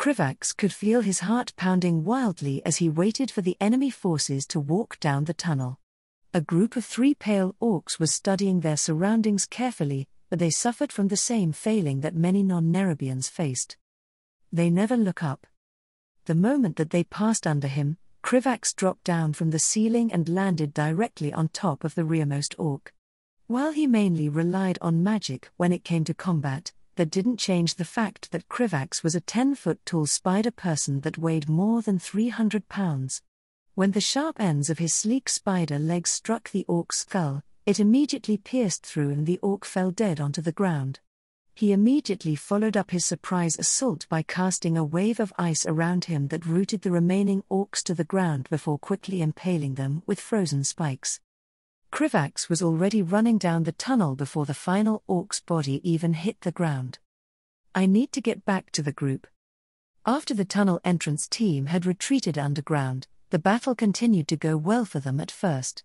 Krivax could feel his heart pounding wildly as he waited for the enemy forces to walk down the tunnel. A group of 3 pale orcs was studying their surroundings carefully, but they suffered from the same failing that many non-Nerubians faced. They never look up. The moment that they passed under him, Krivax dropped down from the ceiling and landed directly on top of the rearmost orc. While he mainly relied on magic when it came to combat, that didn't change the fact that Krivax was a 10-foot-tall spider person that weighed more than 300 pounds. When the sharp ends of his sleek spider legs struck the orc's skull, it immediately pierced through and the orc fell dead onto the ground. He immediately followed up his surprise assault by casting a wave of ice around him that rooted the remaining orcs to the ground before quickly impaling them with frozen spikes. Krivax was already running down the tunnel before the final orc's body even hit the ground. I need to get back to the group. After the tunnel entrance team had retreated underground, the battle continued to go well for them at first.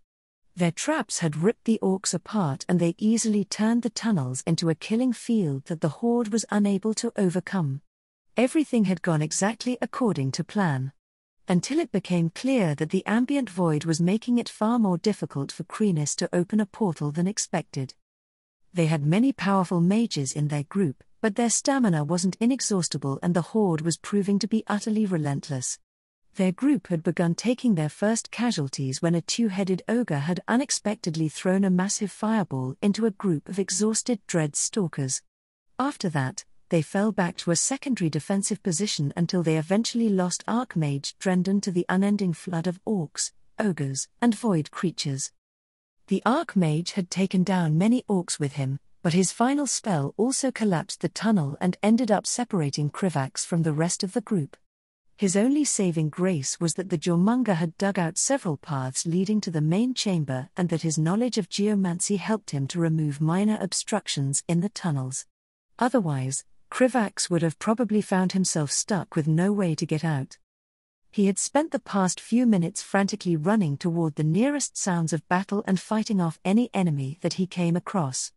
Their traps had ripped the orcs apart and they easily turned the tunnels into a killing field that the horde was unable to overcome. Everything had gone exactly according to plan. Until it became clear that the ambient void was making it far more difficult for Kreenis to open a portal than expected. They had many powerful mages in their group, but their stamina wasn't inexhaustible and the horde was proving to be utterly relentless. Their group had begun taking their first casualties when a 2-headed ogre had unexpectedly thrown a massive fireball into a group of exhausted dread stalkers. After that, they fell back to a secondary defensive position until they eventually lost Archmage Drendon to the unending flood of orcs, ogres, and void creatures. The Archmage had taken down many orcs with him, but his final spell also collapsed the tunnel and ended up separating Krivax from the rest of the group. His only saving grace was that the Jormunga had dug out several paths leading to the main chamber and that his knowledge of geomancy helped him to remove minor obstructions in the tunnels. Otherwise, Krivax would have probably found himself stuck with no way to get out. He had spent the past few minutes frantically running toward the nearest sounds of battle and fighting off any enemy that he came across.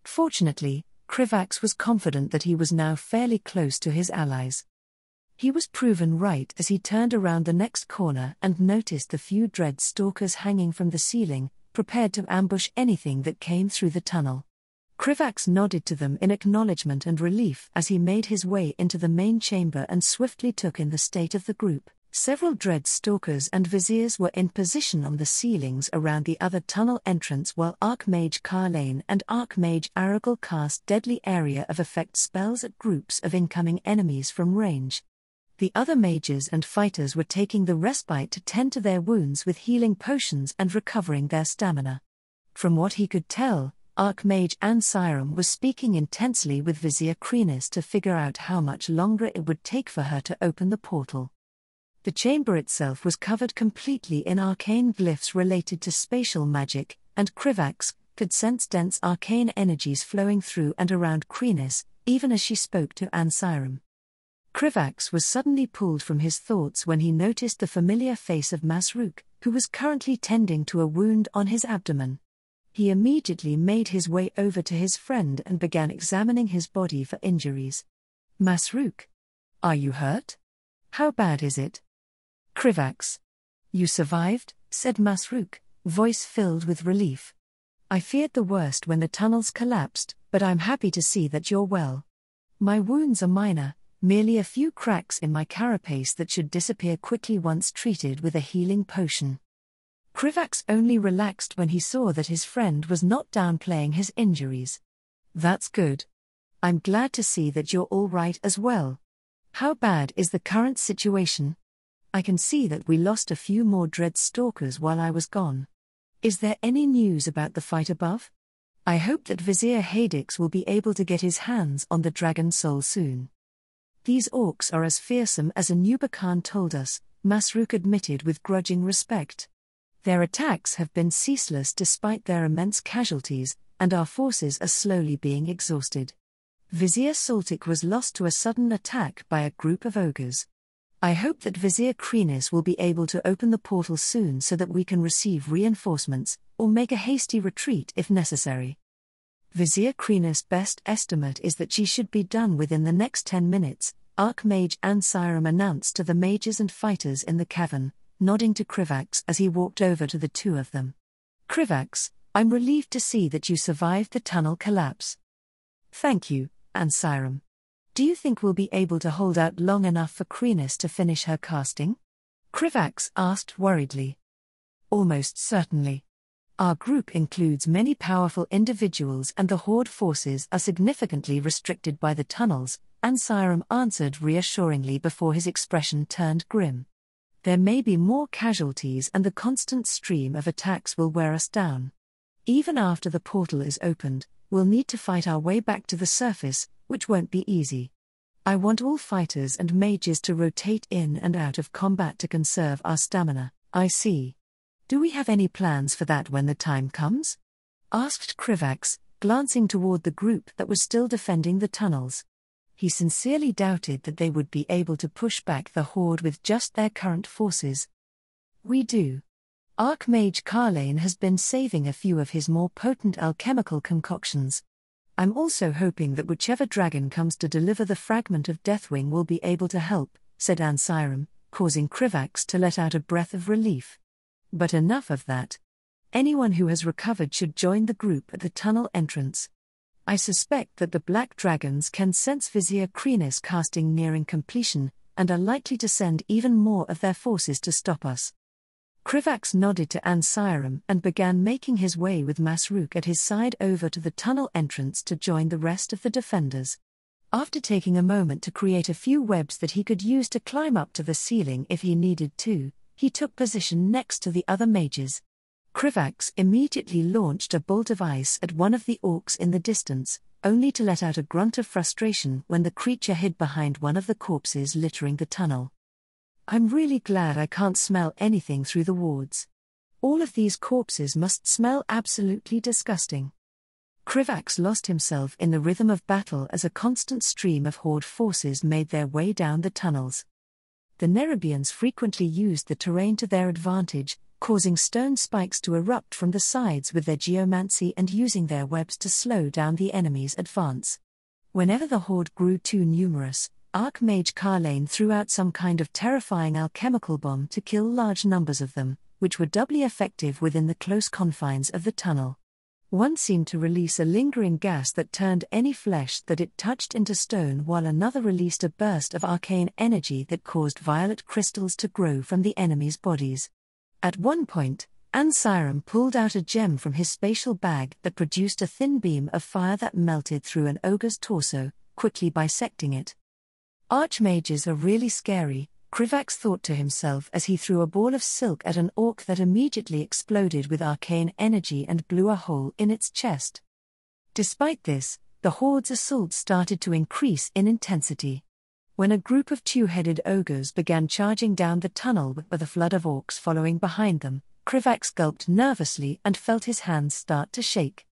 Fortunately, Krivax was confident that he was now fairly close to his allies. He was proven right as he turned around the next corner and noticed the few dread stalkers hanging from the ceiling, prepared to ambush anything that came through the tunnel. Krivax nodded to them in acknowledgement and relief as he made his way into the main chamber and swiftly took in the state of the group. Several dread stalkers and viziers were in position on the ceilings around the other tunnel entrance while Archmage Carlane and Archmage Aragorn cast deadly area of effect spells at groups of incoming enemies from range. The other mages and fighters were taking the respite to tend to their wounds with healing potions and recovering their stamina. From what he could tell, Archmage Ansiram was speaking intensely with Vizier Kreenis to figure out how much longer it would take for her to open the portal. The chamber itself was covered completely in arcane glyphs related to spatial magic, and Krivax could sense dense arcane energies flowing through and around Kreenis, even as she spoke to Ansiram. Krivax was suddenly pulled from his thoughts when he noticed the familiar face of Masruk, who was currently tending to a wound on his abdomen. He immediately made his way over to his friend and began examining his body for injuries. Masruk, are you hurt? How bad is it? Krivax. You survived, said Masruk, voice filled with relief. I feared the worst when the tunnels collapsed, but I'm happy to see that you're well. My wounds are minor, merely a few cracks in my carapace that should disappear quickly once treated with a healing potion. Krivax only relaxed when he saw that his friend was not downplaying his injuries. That's good. I'm glad to see that you're all right as well. How bad is the current situation? I can see that we lost a few more dread stalkers while I was gone. Is there any news about the fight above? I hope that Vizier Hadix will be able to get his hands on the dragon soul soon. These orcs are as fearsome as Anuba Khan told us, Masruk admitted with grudging respect. Their attacks have been ceaseless despite their immense casualties, and our forces are slowly being exhausted. Vizier Saltik was lost to a sudden attack by a group of ogres. I hope that Vizier Kreenis will be able to open the portal soon so that we can receive reinforcements, or make a hasty retreat if necessary. Vizier Kreenis' best estimate is that she should be done within the next 10 minutes, Archmage Ansiram announced to the mages and fighters in the cavern, nodding to Krivax as he walked over to the two of them. "Krivax, I'm relieved to see that you survived the tunnel collapse." "Thank you, Ansiram. Do you think we'll be able to hold out long enough for Kreenis to finish her casting?" Krivax asked worriedly. "Almost certainly. Our group includes many powerful individuals and the Horde forces are significantly restricted by the tunnels," Ansiram answered reassuringly before his expression turned grim. "There may be more casualties and the constant stream of attacks will wear us down. Even after the portal is opened, we'll need to fight our way back to the surface, which won't be easy. I want all fighters and mages to rotate in and out of combat to conserve our stamina." "I see. Do we have any plans for that when the time comes?" asked Krivax, glancing toward the group that was still defending the tunnels. He sincerely doubted that they would be able to push back the Horde with just their current forces. "We do. Archmage Carlane has been saving a few of his more potent alchemical concoctions. I'm also hoping that whichever dragon comes to deliver the fragment of Deathwing will be able to help," said Ansiram, causing Krivax to let out a breath of relief. "But enough of that. Anyone who has recovered should join the group at the tunnel entrance. I suspect that the Black Dragons can sense Vizier Kreenis casting nearing completion, and are likely to send even more of their forces to stop us." Krivax nodded to Ansiram and began making his way with Masrook at his side over to the tunnel entrance to join the rest of the defenders. After taking a moment to create a few webs that he could use to climb up to the ceiling if he needed to, he took position next to the other mages. Krivax immediately launched a bolt of ice at one of the orcs in the distance, only to let out a grunt of frustration when the creature hid behind one of the corpses littering the tunnel. "I'm really glad I can't smell anything through the wards. All of these corpses must smell absolutely disgusting." Krivax lost himself in the rhythm of battle as a constant stream of Horde forces made their way down the tunnels. The Nerubians frequently used the terrain to their advantage, causing stone spikes to erupt from the sides with their geomancy and using their webs to slow down the enemy's advance. Whenever the Horde grew too numerous, Archmage Carlane threw out some kind of terrifying alchemical bomb to kill large numbers of them, which were doubly effective within the close confines of the tunnel. One seemed to release a lingering gas that turned any flesh that it touched into stone, while another released a burst of arcane energy that caused violet crystals to grow from the enemy's bodies. At one point, Ansiram pulled out a gem from his spatial bag that produced a thin beam of fire that melted through an ogre's torso, quickly bisecting it. "Archmages are really scary," Krivax thought to himself as he threw a ball of silk at an orc that immediately exploded with arcane energy and blew a hole in its chest. Despite this, the Horde's assault started to increase in intensity. When a group of two-headed ogres began charging down the tunnel with a flood of orcs following behind them, Krivax gulped nervously and felt his hands start to shake.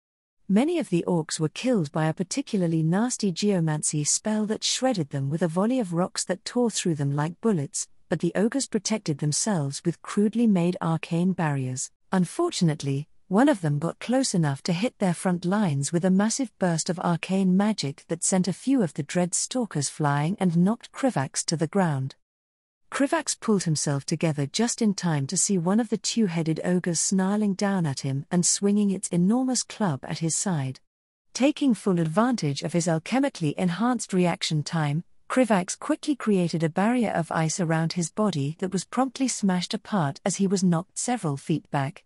Many of the orcs were killed by a particularly nasty geomancy spell that shredded them with a volley of rocks that tore through them like bullets, but the ogres protected themselves with crudely made arcane barriers. Unfortunately, one of them got close enough to hit their front lines with a massive burst of arcane magic that sent a few of the dread stalkers flying and knocked Krivax to the ground. Krivax pulled himself together just in time to see one of the two-headed ogres snarling down at him and swinging its enormous club at his side. Taking full advantage of his alchemically enhanced reaction time, Krivax quickly created a barrier of ice around his body that was promptly smashed apart as he was knocked several feet back.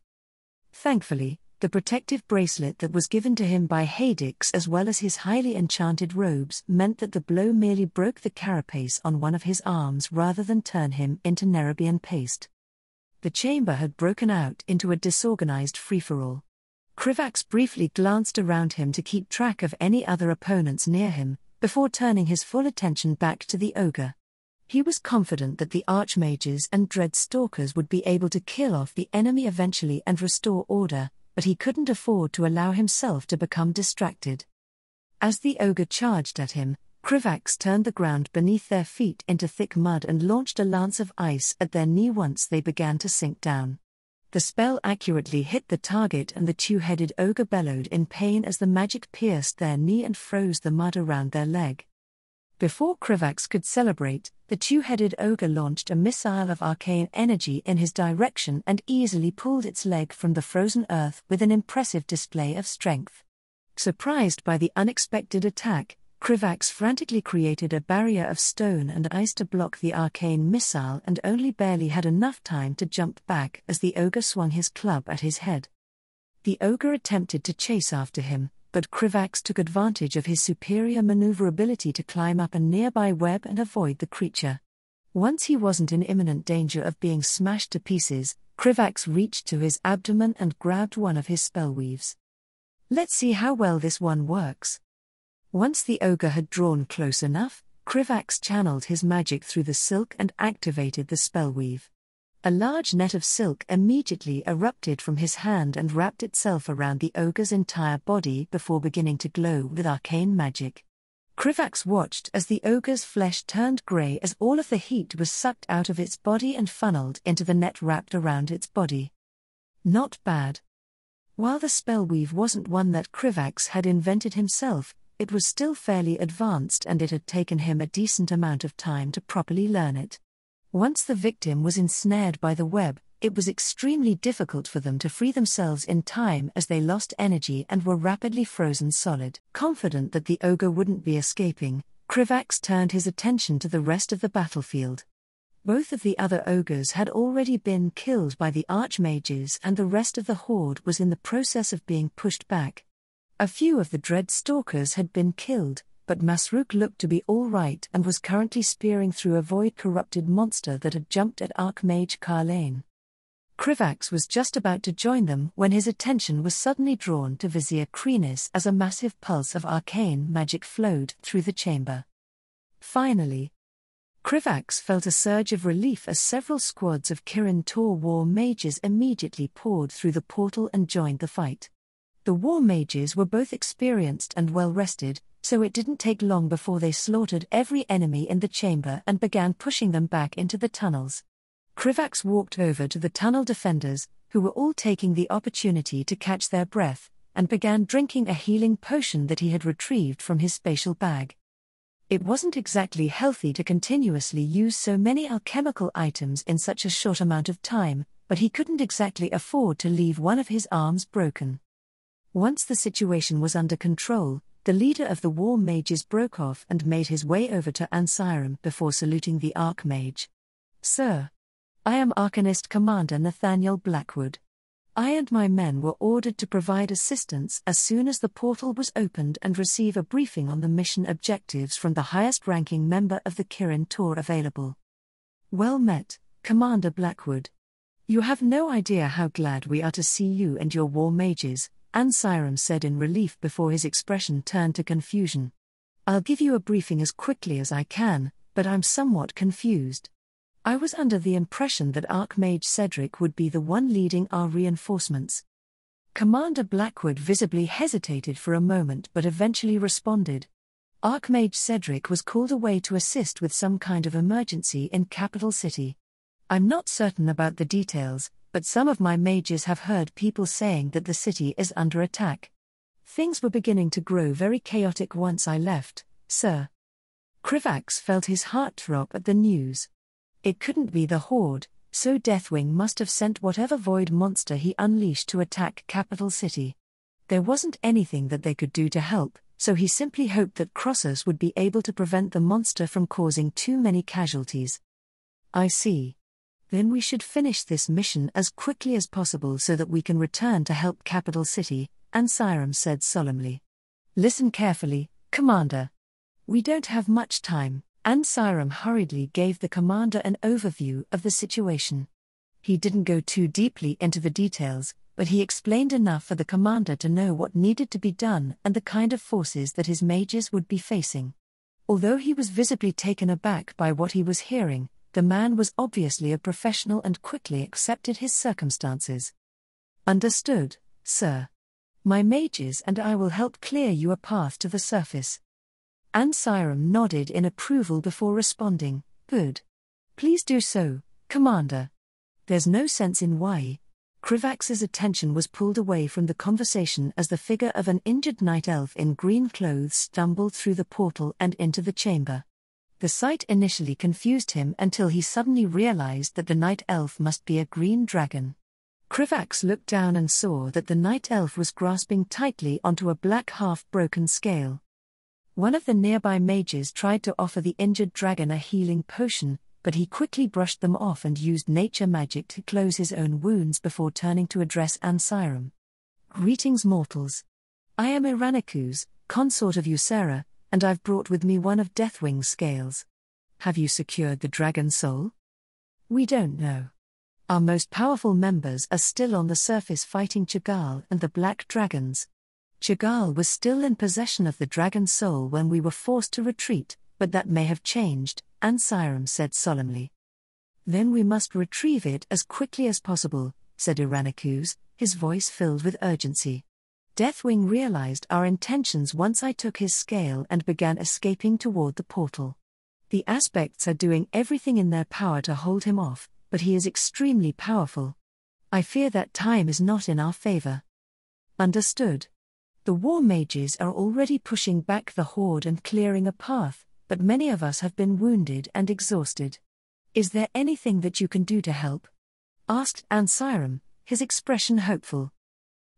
Thankfully, the protective bracelet that was given to him by Hadix as well as his highly enchanted robes meant that the blow merely broke the carapace on one of his arms rather than turn him into Nerubian paste. The chamber had broken out into a disorganized free-for-all. Krivax briefly glanced around him to keep track of any other opponents near him, before turning his full attention back to the ogre. He was confident that the archmages and dread stalkers would be able to kill off the enemy eventually and restore order, but he couldn't afford to allow himself to become distracted. As the ogre charged at him, Krivax turned the ground beneath their feet into thick mud and launched a lance of ice at their knee once they began to sink down. The spell accurately hit the target and the two-headed ogre bellowed in pain as the magic pierced their knee and froze the mud around their leg. Before Krivax could celebrate, the two-headed ogre launched a missile of arcane energy in his direction and easily pulled its leg from the frozen earth with an impressive display of strength. Surprised by the unexpected attack, Krivax frantically created a barrier of stone and ice to block the arcane missile and only barely had enough time to jump back as the ogre swung his club at his head. The ogre attempted to chase after him, but Krivax took advantage of his superior maneuverability to climb up a nearby web and avoid the creature. Once he wasn't in imminent danger of being smashed to pieces, Krivax reached to his abdomen and grabbed one of his spellweaves. Let's see how well this one works. Once the ogre had drawn close enough, Krivax channeled his magic through the silk and activated the spellweave. A large net of silk immediately erupted from his hand and wrapped itself around the ogre's entire body before beginning to glow with arcane magic. Krivax watched as the ogre's flesh turned grey as all of the heat was sucked out of its body and funneled into the net wrapped around its body. Not bad. While the spellweave wasn't one that Krivax had invented himself, it was still fairly advanced and it had taken him a decent amount of time to properly learn it. Once the victim was ensnared by the web, it was extremely difficult for them to free themselves in time as they lost energy and were rapidly frozen solid. Confident that the ogre wouldn't be escaping, Krivax turned his attention to the rest of the battlefield. Both of the other ogres had already been killed by the archmages and the rest of the horde was in the process of being pushed back. A few of the dread stalkers had been killed, but Masruk looked to be all right and was currently spearing through a void-corrupted monster that had jumped at Archmage Carlane. Krivax was just about to join them when his attention was suddenly drawn to Vizier Krenis as a massive pulse of arcane magic flowed through the chamber. Finally, Krivax felt a surge of relief as several squads of Kirin Tor war mages immediately poured through the portal and joined the fight. The war mages were both experienced and well-rested, so it didn't take long before they slaughtered every enemy in the chamber and began pushing them back into the tunnels. Krivax walked over to the tunnel defenders, who were all taking the opportunity to catch their breath, and began drinking a healing potion that he had retrieved from his spatial bag. It wasn't exactly healthy to continuously use so many alchemical items in such a short amount of time, but he couldn't exactly afford to leave one of his arms broken. Once the situation was under control, the leader of the war mages broke off and made his way over to Ansiram before saluting the Archmage. "Sir, I am Arcanist Commander Nathaniel Blackwood. I and my men were ordered to provide assistance as soon as the portal was opened and receive a briefing on the mission objectives from the highest-ranking member of the Kirin Tor available." "Well met, Commander Blackwood. You have no idea how glad we are to see you and your war mages," Ansiram said in relief before his expression turned to confusion. "I'll give you a briefing as quickly as I can, but I'm somewhat confused. I was under the impression that Archmage Cedric would be the one leading our reinforcements." Commander Blackwood visibly hesitated for a moment but eventually responded. "Archmage Cedric was called away to assist with some kind of emergency in Capital City. I'm not certain about the details, but some of my mages have heard people saying that the city is under attack. Things were beginning to grow very chaotic once I left, sir." Krivax felt his heart drop at the news. It couldn't be the Horde, so Deathwing must have sent whatever void monster he unleashed to attack Capital City. There wasn't anything that they could do to help, so he simply hoped that Crossus would be able to prevent the monster from causing too many casualties. "I see. Then we should finish this mission as quickly as possible so that we can return to help Capital City," Ansiram said solemnly. "Listen carefully, Commander. We don't have much time." Ansiram hurriedly gave the commander an overview of the situation. He didn't go too deeply into the details, but he explained enough for the commander to know what needed to be done and the kind of forces that his mages would be facing. Although he was visibly taken aback by what he was hearing, the man was obviously a professional and quickly accepted his circumstances. "Understood, sir. My mages and I will help clear you a path to the surface." Ansiram nodded in approval before responding, "Good. Please do so, Commander." There's no sense in why. Krivax's attention was pulled away from the conversation as the figure of an injured night elf in green clothes stumbled through the portal and into the chamber. The sight initially confused him until he suddenly realized that the night elf must be a green dragon. Krivax looked down and saw that the night elf was grasping tightly onto a black half-broken scale. One of the nearby mages tried to offer the injured dragon a healing potion, but he quickly brushed them off and used nature magic to close his own wounds before turning to address Ansirum. "Greetings, mortals. I am Iraniku's, consort of Ysera, and I've brought with me one of Deathwing's scales. Have you secured the dragon soul?" "We don't know. Our most powerful members are still on the surface fighting Chagall and the Black Dragons. Chagall was still in possession of the dragon soul when we were forced to retreat, but that may have changed," Ansirum said solemnly. "Then we must retrieve it as quickly as possible," said Iranikus, his voice filled with urgency. "Deathwing realized our intentions once I took his scale and began escaping toward the portal. The aspects are doing everything in their power to hold him off, but he is extremely powerful. I fear that time is not in our favor." "Understood. The war mages are already pushing back the horde and clearing a path, but many of us have been wounded and exhausted. Is there anything that you can do to help?" asked Ansirum, his expression hopeful.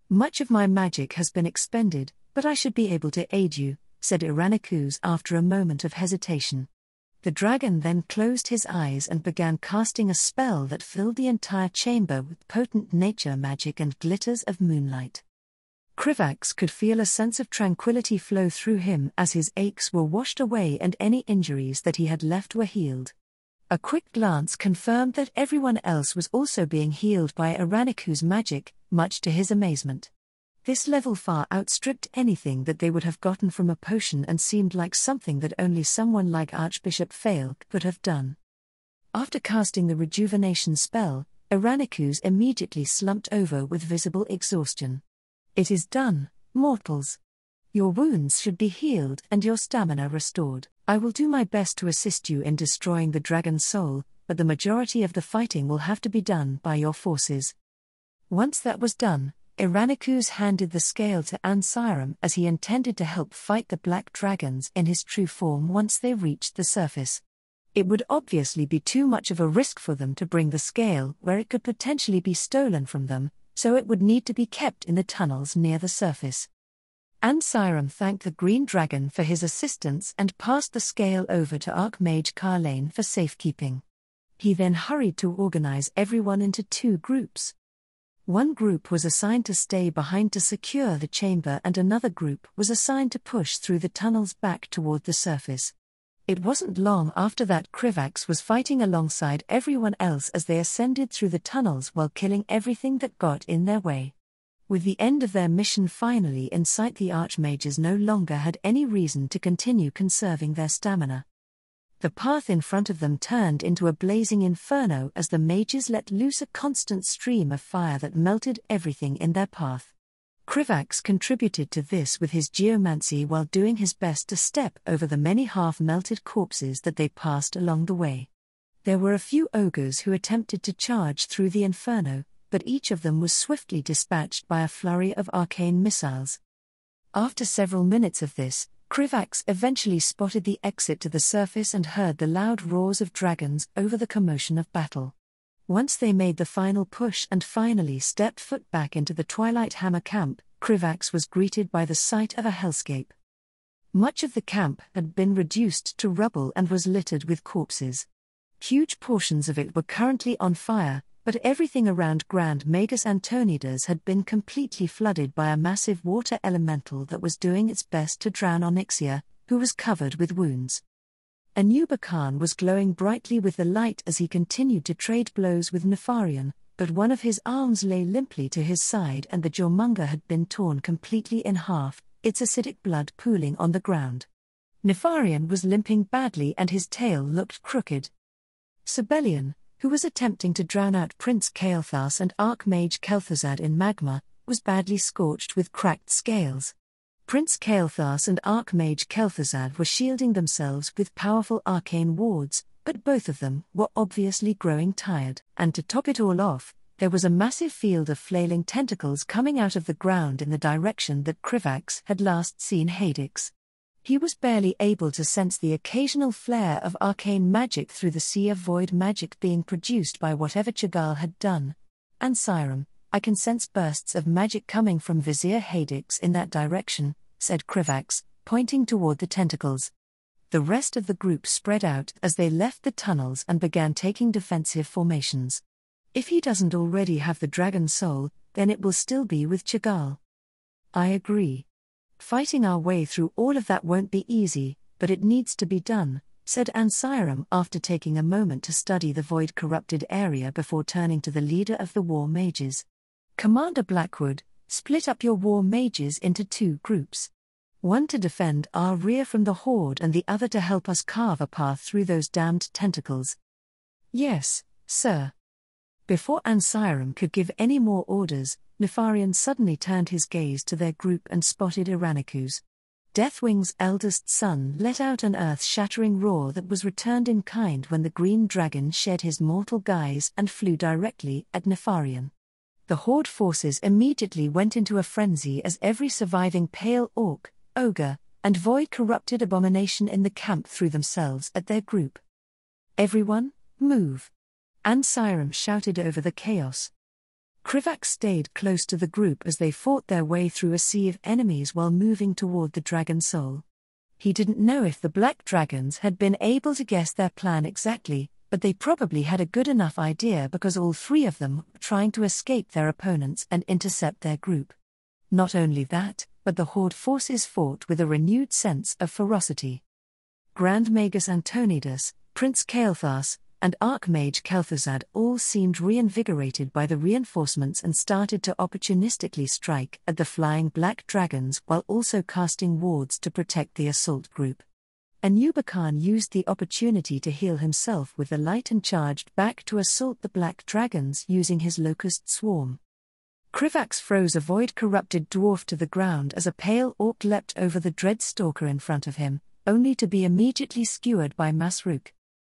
"Much of my magic has been expended, but I should be able to aid you," said Iranikus after a moment of hesitation. The dragon then closed his eyes and began casting a spell that filled the entire chamber with potent nature magic and glitters of moonlight. Krivax could feel a sense of tranquility flow through him as his aches were washed away and any injuries that he had left were healed. A quick glance confirmed that everyone else was also being healed by Iraniku's magic, much to his amazement. This level far outstripped anything that they would have gotten from a potion and seemed like something that only someone like Archbishop Fail could have done. After casting the rejuvenation spell, Iranikus immediately slumped over with visible exhaustion. "It is done, mortals. Your wounds should be healed and your stamina restored. I will do my best to assist you in destroying the dragon's soul, but the majority of the fighting will have to be done by your forces." Once that was done, Iranikus handed the scale to Ansirum as he intended to help fight the Black Dragons in his true form once they reached the surface. It would obviously be too much of a risk for them to bring the scale where it could potentially be stolen from them, so it would need to be kept in the tunnels near the surface. Ansirum thanked the Green Dragon for his assistance and passed the scale over to Archmage Carlane for safekeeping. He then hurried to organize everyone into two groups. One group was assigned to stay behind to secure the chamber and another group was assigned to push through the tunnels back toward the surface. It wasn't long after that Krivax was fighting alongside everyone else as they ascended through the tunnels while killing everything that got in their way. With the end of their mission finally in sight, the Archmages no longer had any reason to continue conserving their stamina. The path in front of them turned into a blazing inferno as the mages let loose a constant stream of fire that melted everything in their path. Krivax contributed to this with his geomancy while doing his best to step over the many half-melted corpses that they passed along the way. There were a few ogres who attempted to charge through the inferno, but each of them was swiftly dispatched by a flurry of arcane missiles. After several minutes of this, Krivax eventually spotted the exit to the surface and heard the loud roars of dragons over the commotion of battle. Once they made the final push and finally stepped foot back into the Twilight Hammer camp, Krivax was greeted by the sight of a hellscape. Much of the camp had been reduced to rubble and was littered with corpses. Huge portions of it were currently on fire, but everything around Grand Magus Antonidas had been completely flooded by a massive water elemental that was doing its best to drown Onyxia, who was covered with wounds. Anuba Khan was glowing brightly with the light as he continued to trade blows with Nefarian, but one of his arms lay limply to his side and the Jormunga had been torn completely in half, its acidic blood pooling on the ground. Nefarian was limping badly and his tail looked crooked. Sibelian, who was attempting to drown out Prince Kael'thas and Archmage Kel'Thuzad in magma, was badly scorched with cracked scales. Prince Kael'thas and Archmage Kel'Thuzad were shielding themselves with powerful arcane wards, but both of them were obviously growing tired. And to top it all off, there was a massive field of flailing tentacles coming out of the ground in the direction that Krivax had last seen Hadix. He was barely able to sense the occasional flare of arcane magic through the sea of void magic being produced by whatever Chagall had done. "And Siram, I can sense bursts of magic coming from Vizier Hadix in that direction," said Krivax, pointing toward the tentacles. The rest of the group spread out as they left the tunnels and began taking defensive formations. "If he doesn't already have the dragon soul, then it will still be with Chagall." "I agree. Fighting our way through all of that won't be easy, but it needs to be done," said Ansiram after taking a moment to study the void-corrupted area before turning to the leader of the war mages. "Commander Blackwood, split up your war mages into 2 groups. One to defend our rear from the Horde and the other to help us carve a path through those damned tentacles." "Yes, sir." Before Ansiram could give any more orders, Nefarian suddenly turned his gaze to their group and spotted Iraniku's. Deathwing's eldest son let out an earth-shattering roar that was returned in kind when the green dragon shed his mortal guise and flew directly at Nefarian. The Horde forces immediately went into a frenzy as every surviving pale orc, ogre, and void-corrupted abomination in the camp threw themselves at their group. "Everyone, move!" Ansiram shouted over the chaos. Krivax stayed close to the group as they fought their way through a sea of enemies while moving toward the dragon soul. He didn't know if the black dragons had been able to guess their plan exactly, but they probably had a good enough idea because all 3 of them were trying to escape their opponents and intercept their group. Not only that, but the Horde forces fought with a renewed sense of ferocity. Grand Magus Antonidas, Prince Kael'thas, and Archmage Kel'Thuzad all seemed reinvigorated by the reinforcements and started to opportunistically strike at the flying black dragons while also casting wards to protect the assault group. Anubakan used the opportunity to heal himself with the light and charged back to assault the black dragons using his locust swarm. Krivax froze a void-corrupted dwarf to the ground as a pale orc leapt over the dread stalker in front of him, only to be immediately skewered by Masruk.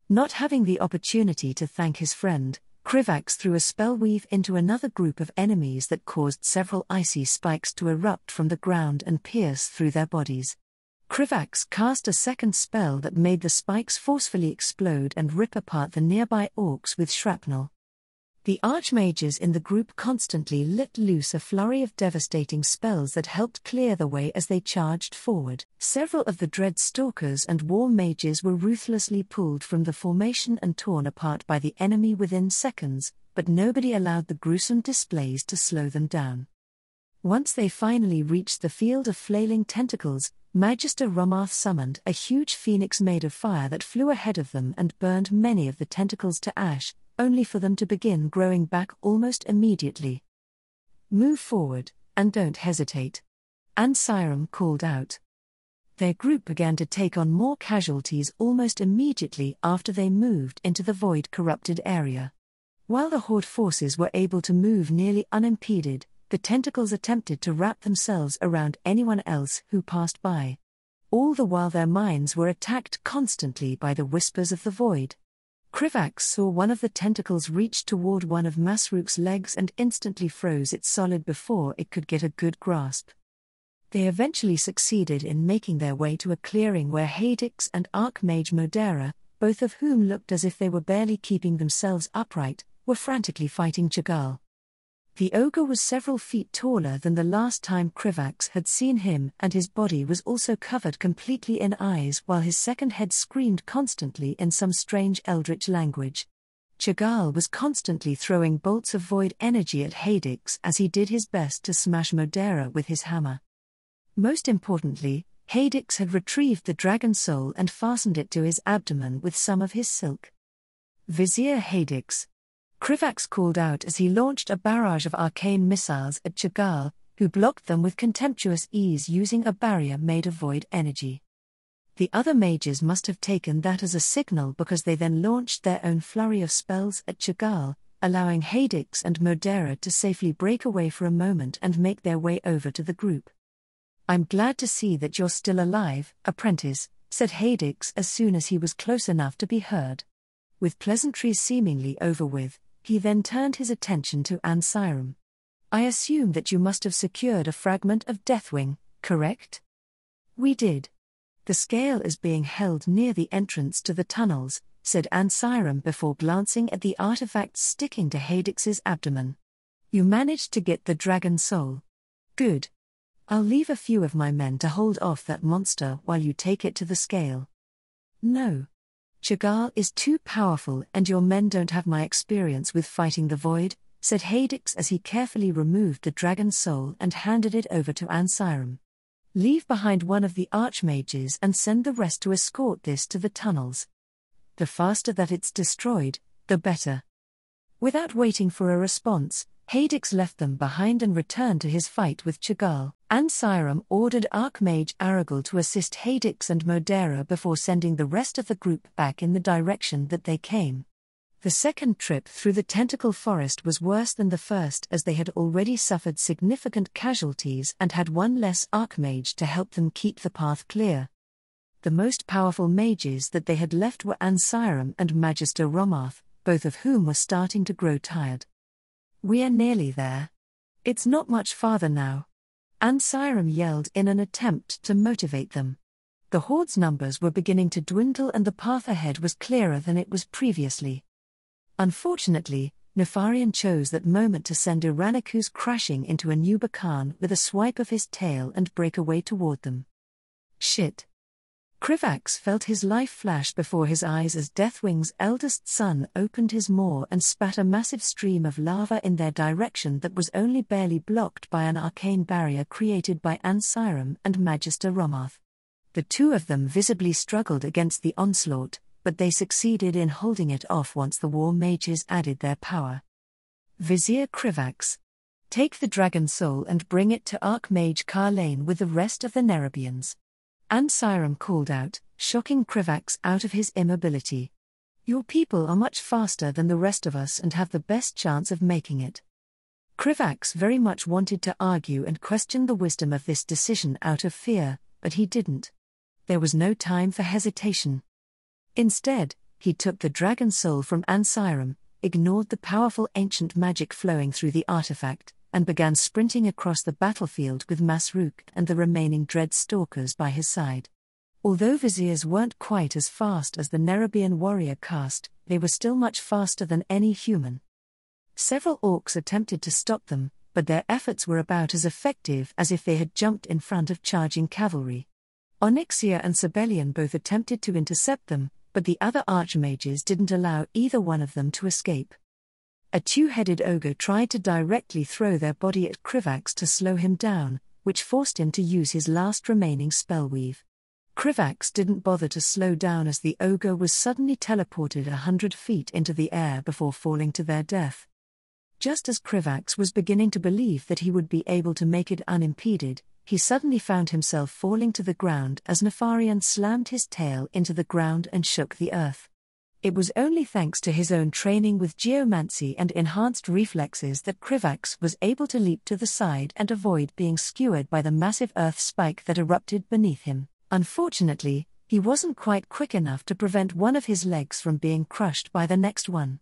Not having the opportunity to thank his friend, Krivax threw a spellweave into another group of enemies that caused several icy spikes to erupt from the ground and pierce through their bodies. Krivax cast a second spell that made the spikes forcefully explode and rip apart the nearby orcs with shrapnel. The archmages in the group constantly let loose a flurry of devastating spells that helped clear the way as they charged forward. Several of the dread stalkers and war mages were ruthlessly pulled from the formation and torn apart by the enemy within seconds, but nobody allowed the gruesome displays to slow them down. Once they finally reached the field of flailing tentacles, Magister Romarth summoned a huge phoenix made of fire that flew ahead of them and burned many of the tentacles to ash, only for them to begin growing back almost immediately. "Move forward, and don't hesitate," Ansiram called out. Their group began to take on more casualties almost immediately after they moved into the void-corrupted area. While the Horde forces were able to move nearly unimpeded, the tentacles attempted to wrap themselves around anyone else who passed by. All the while their minds were attacked constantly by the whispers of the void. Krivax saw one of the tentacles reach toward one of Masruk's legs and instantly froze it solid before it could get a good grasp. They eventually succeeded in making their way to a clearing where Hadix and Archmage Modera, both of whom looked as if they were barely keeping themselves upright, were frantically fighting Chagall. The ogre was several feet taller than the last time Krivax had seen him, and his body was also covered completely in eyes while his second head screamed constantly in some strange eldritch language. Chagall was constantly throwing bolts of void energy at Hadix as he did his best to smash Modera with his hammer. Most importantly, Hadix had retrieved the dragon soul and fastened it to his abdomen with some of his silk. "Vizier Hadix," Krivax called out as he launched a barrage of arcane missiles at Chagall, who blocked them with contemptuous ease using a barrier made of void energy. The other mages must have taken that as a signal because they then launched their own flurry of spells at Chagall, allowing Hadix and Modera to safely break away for a moment and make their way over to the group. "I'm glad to see that you're still alive, apprentice," said Hadix as soon as he was close enough to be heard. With pleasantries seemingly over with, he then turned his attention to Ansiram. "I assume that you must have secured a fragment of Deathwing, correct?" "We did. "The scale is being held near the entrance to the tunnels," said Ansiram before glancing at the artifact sticking to Hadix's abdomen. "You managed to get the dragon soul. Good. I'll leave a few of my men to hold off that monster while you take it to the scale." "No. Chagall is too powerful and your men don't have my experience with fighting the void," said Hadix as he carefully removed the dragon soul and handed it over to Ansiram. "Leave behind one of the archmages and send the rest to escort this to the tunnels. The faster that it's destroyed, the better." Without waiting for a response, Hadix left them behind and returned to his fight with Chagall. Ansiram ordered Archmage Aragal to assist Hadix and Modera before sending the rest of the group back in the direction that they came. The second trip through the tentacle forest was worse than the first, as they had already suffered significant casualties and had one less Archmage to help them keep the path clear. The most powerful mages that they had left were Ansiram and Magister Romarth, both of whom were starting to grow tired. "We are nearly there. It's not much farther now," Ansiram yelled in an attempt to motivate them. The Horde's numbers were beginning to dwindle and the path ahead was clearer than it was previously. Unfortunately, Nefarian chose that moment to send Iranikus crashing into a Nuba Khan with a swipe of his tail and break away toward them. Shit. Krivax felt his life flash before his eyes as Deathwing's eldest son opened his maw and spat a massive stream of lava in their direction that was only barely blocked by an arcane barrier created by Ansiram and Magister Romarth. The two of them visibly struggled against the onslaught, but they succeeded in holding it off once the war mages added their power. "Vizier Krivax, take the dragon soul and bring it to Archmage Carlane with the rest of the Nerubians," Ansiram called out, shocking Krivax out of his immobility. "Your people are much faster than the rest of us and have the best chance of making it." Krivax very much wanted to argue and question the wisdom of this decision out of fear, but he didn't. There was no time for hesitation. Instead, he took the dragon soul from Ansiram, ignored the powerful ancient magic flowing through the artifact, and began sprinting across the battlefield with Masruk and the remaining dread stalkers by his side. Although viziers weren't quite as fast as the Nerubian warrior caste, they were still much faster than any human. Several orcs attempted to stop them, but their efforts were about as effective as if they had jumped in front of charging cavalry. Onyxia and Sibelian both attempted to intercept them, but the other archmages didn't allow either one of them to escape. A two-headed ogre tried to directly throw their body at Krivax to slow him down, which forced him to use his last remaining spellweave. Krivax didn't bother to slow down as the ogre was suddenly teleported 100 feet into the air before falling to their death. Just as Krivax was beginning to believe that he would be able to make it unimpeded, he suddenly found himself falling to the ground as Nefarian slammed his tail into the ground and shook the earth. It was only thanks to his own training with geomancy and enhanced reflexes that Krivax was able to leap to the side and avoid being skewered by the massive earth spike that erupted beneath him. Unfortunately, he wasn't quite quick enough to prevent one of his legs from being crushed by the next one.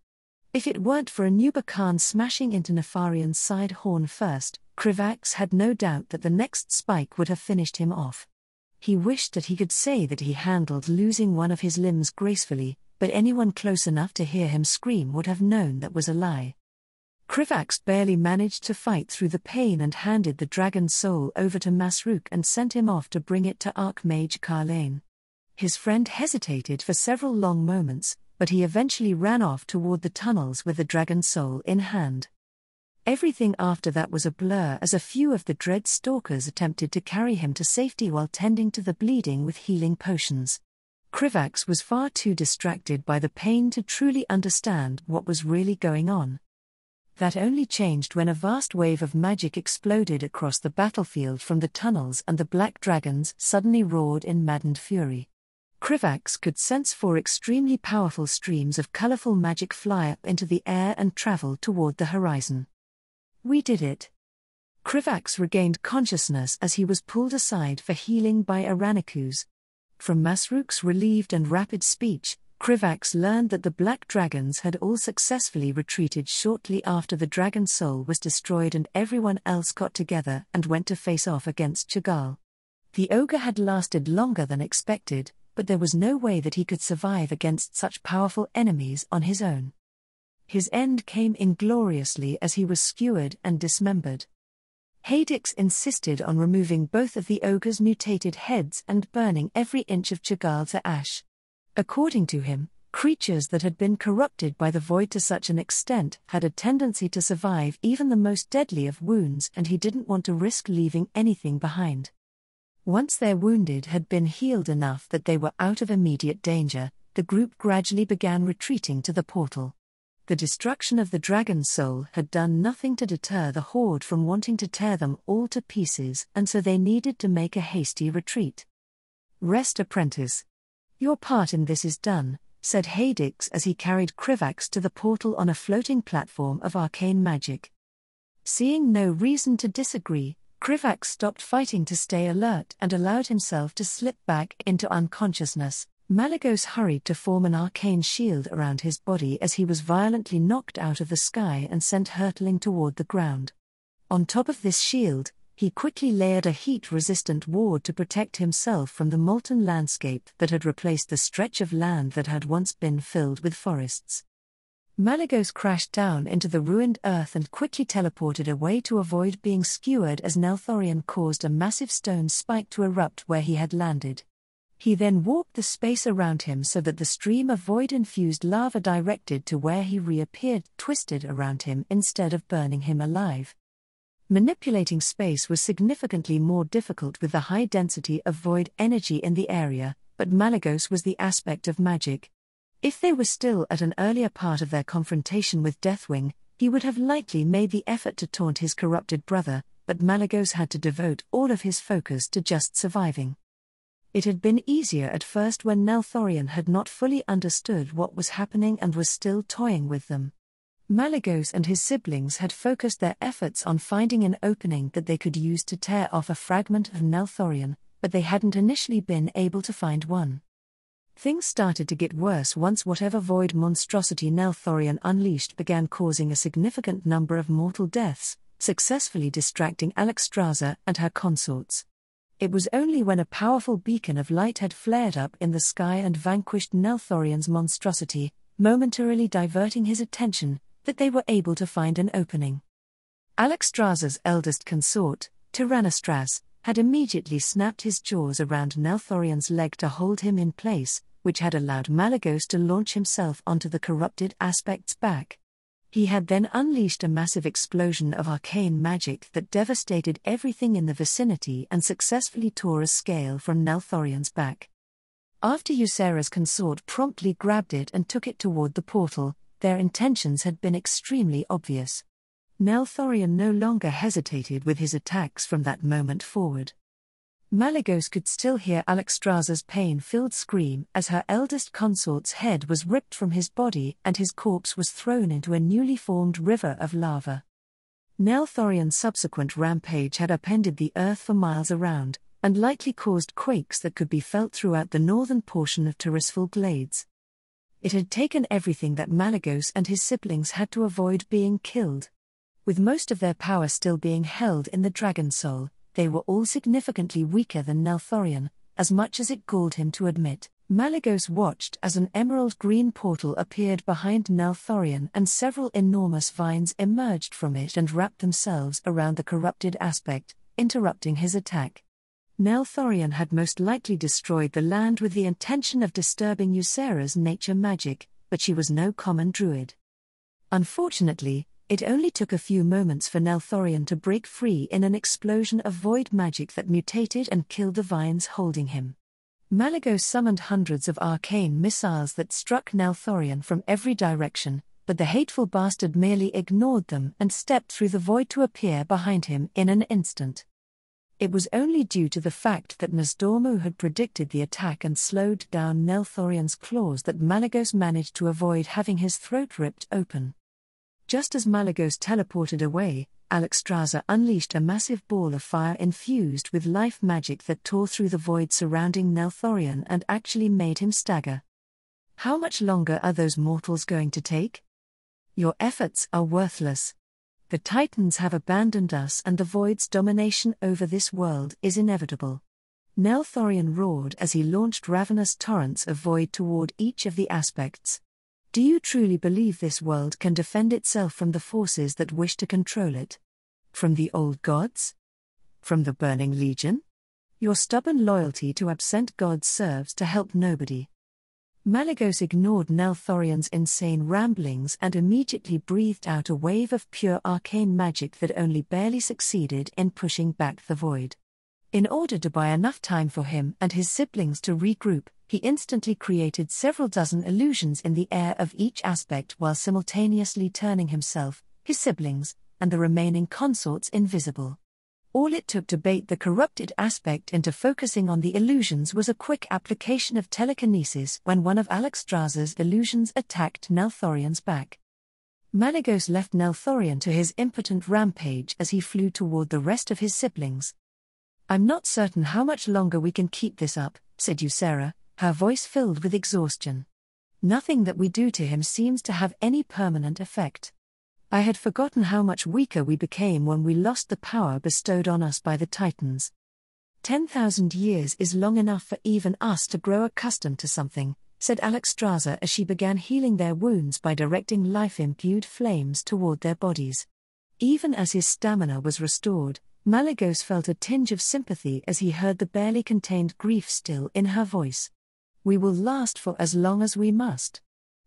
If it weren't for a Nuba Khan smashing into Nefarian's side horn first, Krivax had no doubt that the next spike would have finished him off. He wished that he could say that he handled losing one of his limbs gracefully, but anyone close enough to hear him scream would have known that was a lie. Krivax barely managed to fight through the pain and handed the dragon's soul over to Masruk and sent him off to bring it to Archmage Carlane. His friend hesitated for several long moments, but he eventually ran off toward the tunnels with the dragon's soul in hand. Everything after that was a blur as a few of the dread stalkers attempted to carry him to safety while tending to the bleeding with healing potions. Krivax was far too distracted by the pain to truly understand what was really going on. That only changed when a vast wave of magic exploded across the battlefield from the tunnels and the black dragons suddenly roared in maddened fury. Krivax could sense 4 extremely powerful streams of colorful magic fly up into the air and travel toward the horizon. "We did it." Krivax regained consciousness as he was pulled aside for healing by Iranikus. From Masruk's relieved and rapid speech, Krivax learned that the black dragons had all successfully retreated shortly after the dragon soul was destroyed and everyone else got together and went to face off against Chagall. The ogre had lasted longer than expected, but there was no way that he could survive against such powerful enemies on his own. His end came ingloriously as he was skewered and dismembered. Hadix insisted on removing both of the ogre's mutated heads and burning every inch of Chagall to ash. According to him, creatures that had been corrupted by the void to such an extent had a tendency to survive even the most deadly of wounds, and he didn't want to risk leaving anything behind. Once their wounded had been healed enough that they were out of immediate danger, the group gradually began retreating to the portal. The destruction of the dragon's soul had done nothing to deter the horde from wanting to tear them all to pieces, and so they needed to make a hasty retreat. "Rest, apprentice. Your part in this is done," said Hadix as he carried Krivax to the portal on a floating platform of arcane magic. Seeing no reason to disagree, Krivax stopped fighting to stay alert and allowed himself to slip back into unconsciousness. Malygos hurried to form an arcane shield around his body as he was violently knocked out of the sky and sent hurtling toward the ground. On top of this shield, he quickly layered a heat-resistant ward to protect himself from the molten landscape that had replaced the stretch of land that had once been filled with forests. Malygos crashed down into the ruined earth and quickly teleported away to avoid being skewered as Nelthorion caused a massive stone spike to erupt where he had landed. He then warped the space around him so that the stream of void-infused lava directed to where he reappeared twisted around him instead of burning him alive. Manipulating space was significantly more difficult with the high density of void energy in the area, but Malygos was the aspect of magic. If they were still at an earlier part of their confrontation with Deathwing, he would have likely made the effort to taunt his corrupted brother, but Malygos had to devote all of his focus to just surviving. It had been easier at first when Nelthorion had not fully understood what was happening and was still toying with them. Malygos and his siblings had focused their efforts on finding an opening that they could use to tear off a fragment of Nelthorion, but they hadn't initially been able to find one. Things started to get worse once whatever void monstrosity Nelthorion unleashed began causing a significant number of mortal deaths, successfully distracting Alexstrasza and her consorts. It was only when a powerful beacon of light had flared up in the sky and vanquished Nelthorion's monstrosity, momentarily diverting his attention, that they were able to find an opening. Alexstrasza's eldest consort, Tyrannostras, had immediately snapped his jaws around Nelthorion's leg to hold him in place, which had allowed Malygos to launch himself onto the corrupted aspect's back. He had then unleashed a massive explosion of arcane magic that devastated everything in the vicinity and successfully tore a scale from Nelthorion's back. After Ysera's consort promptly grabbed it and took it toward the portal, their intentions had been extremely obvious. Nelthorion no longer hesitated with his attacks from that moment forward. Malygos could still hear Alexstrasza's pain-filled scream as her eldest consort's head was ripped from his body and his corpse was thrown into a newly formed river of lava. Nelthorion's subsequent rampage had upended the earth for miles around, and likely caused quakes that could be felt throughout the northern portion of Tirisfal Glades. It had taken everything that Malygos and his siblings had to avoid being killed. With most of their power still being held in the Dragon Soul, they were all significantly weaker than Nelthorion, as much as it galled him to admit. Malygos watched as an emerald-green portal appeared behind Nelthorion and several enormous vines emerged from it and wrapped themselves around the corrupted aspect, interrupting his attack. Nelthorion had most likely destroyed the land with the intention of disturbing Ysera's nature magic, but she was no common druid. Unfortunately, it only took a few moments for Nelthorion to break free in an explosion of void magic that mutated and killed the vines holding him. Malygos summoned hundreds of arcane missiles that struck Nelthorion from every direction, but the hateful bastard merely ignored them and stepped through the void to appear behind him in an instant. It was only due to the fact that Nasdormu had predicted the attack and slowed down Nelthorion's claws that Malygos managed to avoid having his throat ripped open. Just as Malygos teleported away, Alexstrasza unleashed a massive ball of fire infused with life magic that tore through the void surrounding Nelthorion and actually made him stagger. How much longer are those mortals going to take? Your efforts are worthless. The Titans have abandoned us and the void's domination over this world is inevitable. Nelthorion roared as he launched ravenous torrents of void toward each of the aspects. Do you truly believe this world can defend itself from the forces that wish to control it? From the old gods? From the Burning Legion? Your stubborn loyalty to absent gods serves to help nobody. Malygos ignored Nelthorion's insane ramblings and immediately breathed out a wave of pure arcane magic that only barely succeeded in pushing back the void. In order to buy enough time for him and his siblings to regroup, he instantly created several dozen illusions in the air of each aspect while simultaneously turning himself, his siblings, and the remaining consorts invisible. All it took to bait the corrupted aspect into focusing on the illusions was a quick application of telekinesis when one of Alexstrasza's illusions attacked Nelthorion's back. Malygos left Nelthorion to his impotent rampage as he flew toward the rest of his siblings. "I'm not certain how much longer we can keep this up," said Ysera, her voice filled with exhaustion. "Nothing that we do to him seems to have any permanent effect. I had forgotten how much weaker we became when we lost the power bestowed on us by the Titans. 10,000 years is long enough for even us to grow accustomed to something," said Alexstrasza as she began healing their wounds by directing life-imbued flames toward their bodies. Even as his stamina was restored, Malygos felt a tinge of sympathy as he heard the barely contained grief still in her voice. "We will last for as long as we must.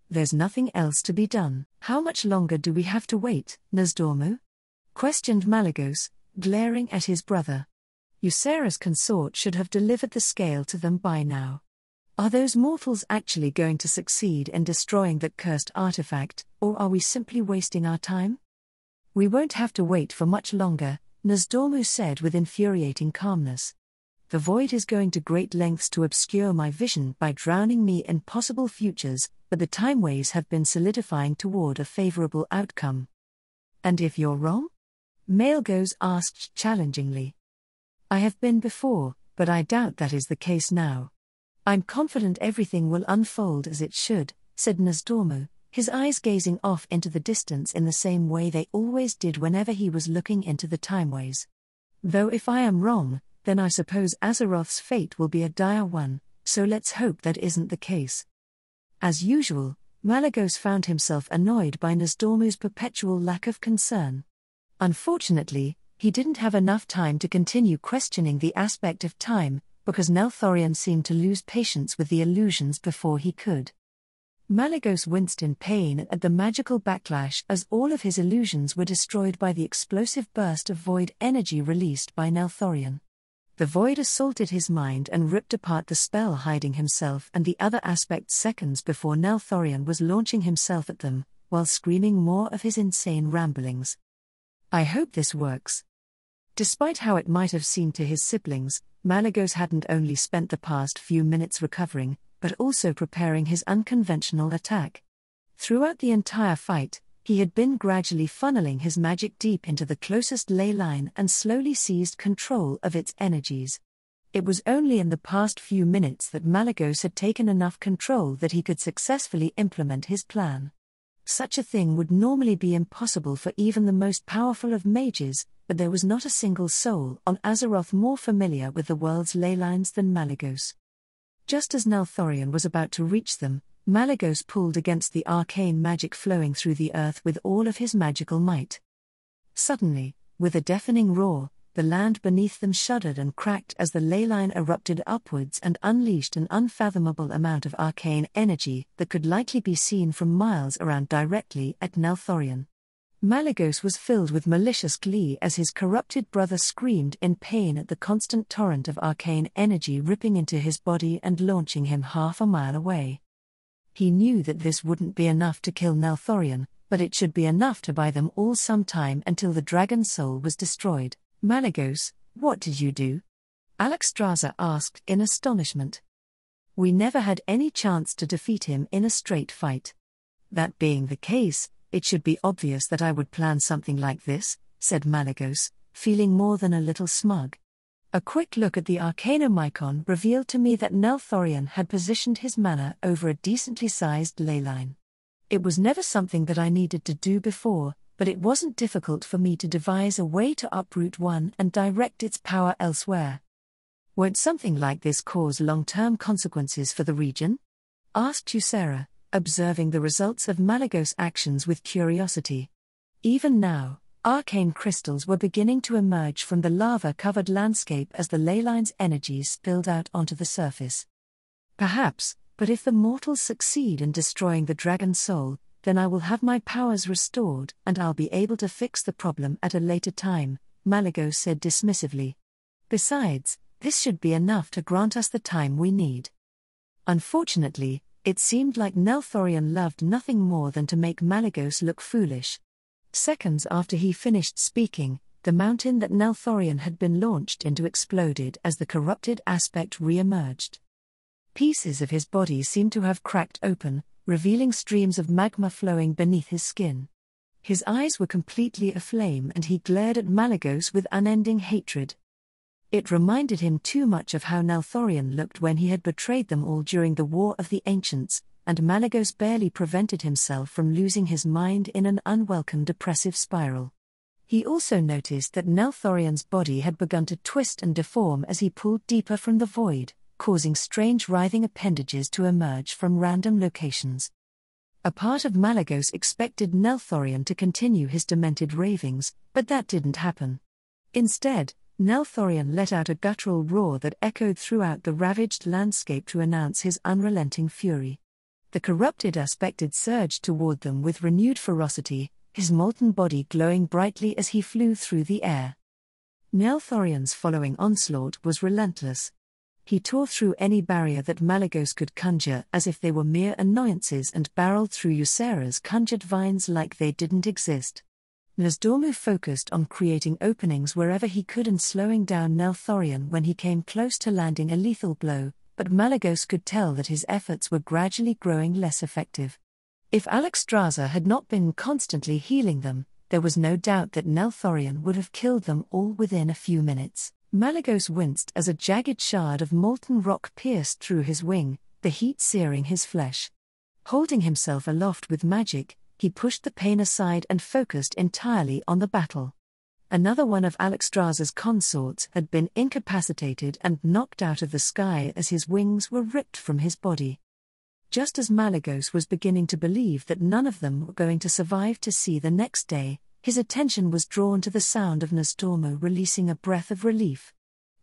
There's nothing else to be done." "How much longer do we have to wait, Nasdormu?" questioned Malygos, glaring at his brother. Ysera's consort should have delivered the scale to them by now. Are those mortals actually going to succeed in destroying that cursed artifact, or are we simply wasting our time? "We won't have to wait for much longer," Nasdormu said with infuriating calmness. "The void is going to great lengths to obscure my vision by drowning me in possible futures, but the timeways have been solidifying toward a favorable outcome." "And if you're wrong?" Malygos asked challengingly. "I have been before, but I doubt that is the case now. I'm confident everything will unfold as it should," said Nasdormu, his eyes gazing off into the distance in the same way they always did whenever he was looking into the timeways. "Though if I am wrong, then I suppose Azeroth's fate will be a dire one, so let's hope that isn't the case." As usual, Malygos found himself annoyed by Nasdormu's perpetual lack of concern. Unfortunately, he didn't have enough time to continue questioning the aspect of time, because Nelthorion seemed to lose patience with the illusions before he could. Malygos winced in pain at the magical backlash as all of his illusions were destroyed by the explosive burst of void energy released by Nelthorion. The void assaulted his mind and ripped apart the spell hiding himself and the other aspects seconds before Nelthorion was launching himself at them, while screaming more of his insane ramblings. "I hope this works." Despite how it might have seemed to his siblings, Malygos hadn't only spent the past few minutes recovering, but also preparing his unconventional attack. Throughout the entire fight, he had been gradually funneling his magic deep into the closest ley line and slowly seized control of its energies. It was only in the past few minutes that Malygos had taken enough control that he could successfully implement his plan. Such a thing would normally be impossible for even the most powerful of mages, but there was not a single soul on Azeroth more familiar with the world's ley lines than Malygos. Just as Nelthorion was about to reach them, Malygos pulled against the arcane magic flowing through the earth with all of his magical might. Suddenly, with a deafening roar, the land beneath them shuddered and cracked as the ley line erupted upwards and unleashed an unfathomable amount of arcane energy that could likely be seen from miles around directly at Nelthorion. Malygos was filled with malicious glee as his corrupted brother screamed in pain at the constant torrent of arcane energy ripping into his body and launching him half a mile away. He knew that this wouldn't be enough to kill Nelthorion, but it should be enough to buy them all some time until the dragon's soul was destroyed. "Malygos, what did you do?" Alexstrasza asked in astonishment. "We never had any chance to defeat him in a straight fight." "That being the case, it should be obvious that I would plan something like this," said Malygos, feeling more than a little smug. "A quick look at the Arcanomicon revealed to me that Nelthorion had positioned his mana over a decently sized ley line. It was never something that I needed to do before, but it wasn't difficult for me to devise a way to uproot one and direct its power elsewhere." Won't something like this cause long-term consequences for the region? Asked Ysera, observing the results of Malygos' actions with curiosity. Even now, arcane crystals were beginning to emerge from the lava-covered landscape as the ley line's energies spilled out onto the surface. Perhaps, but if the mortals succeed in destroying the dragon's soul, then I will have my powers restored and I'll be able to fix the problem at a later time, Malygos said dismissively. Besides, this should be enough to grant us the time we need. Unfortunately, it seemed like Nelthorion loved nothing more than to make Malygos look foolish. Seconds after he finished speaking, the mountain that Nelthorion had been launched into exploded as the corrupted aspect re-emerged. Pieces of his body seemed to have cracked open, revealing streams of magma flowing beneath his skin. His eyes were completely aflame and he glared at Malygos with unending hatred. It reminded him too much of how Nelthorion looked when he had betrayed them all during the War of the Ancients, and Malygos barely prevented himself from losing his mind in an unwelcome depressive spiral. He also noticed that Nelthorion's body had begun to twist and deform as he pulled deeper from the void, causing strange writhing appendages to emerge from random locations. A part of Malygos expected Nelthorion to continue his demented ravings, but that didn't happen. Instead, Nelthorion let out a guttural roar that echoed throughout the ravaged landscape to announce his unrelenting fury. The corrupted aspected surged toward them with renewed ferocity, his molten body glowing brightly as he flew through the air. Nelthorion's following onslaught was relentless. He tore through any barrier that Malygos could conjure as if they were mere annoyances and barreled through Ysera's conjured vines like they didn't exist. Nosdormu focused on creating openings wherever he could and slowing down Nelthorion when he came close to landing a lethal blow, but Malygos could tell that his efforts were gradually growing less effective. If Alexstrasza had not been constantly healing them, there was no doubt that Nelthorion would have killed them all within a few minutes. Malygos winced as a jagged shard of molten rock pierced through his wing, the heat searing his flesh. Holding himself aloft with magic, he pushed the pain aside and focused entirely on the battle. Another one of Alexstrasza's consorts had been incapacitated and knocked out of the sky as his wings were ripped from his body. Just as Malygos was beginning to believe that none of them were going to survive to see the next day, his attention was drawn to the sound of Nosdormu releasing a breath of relief.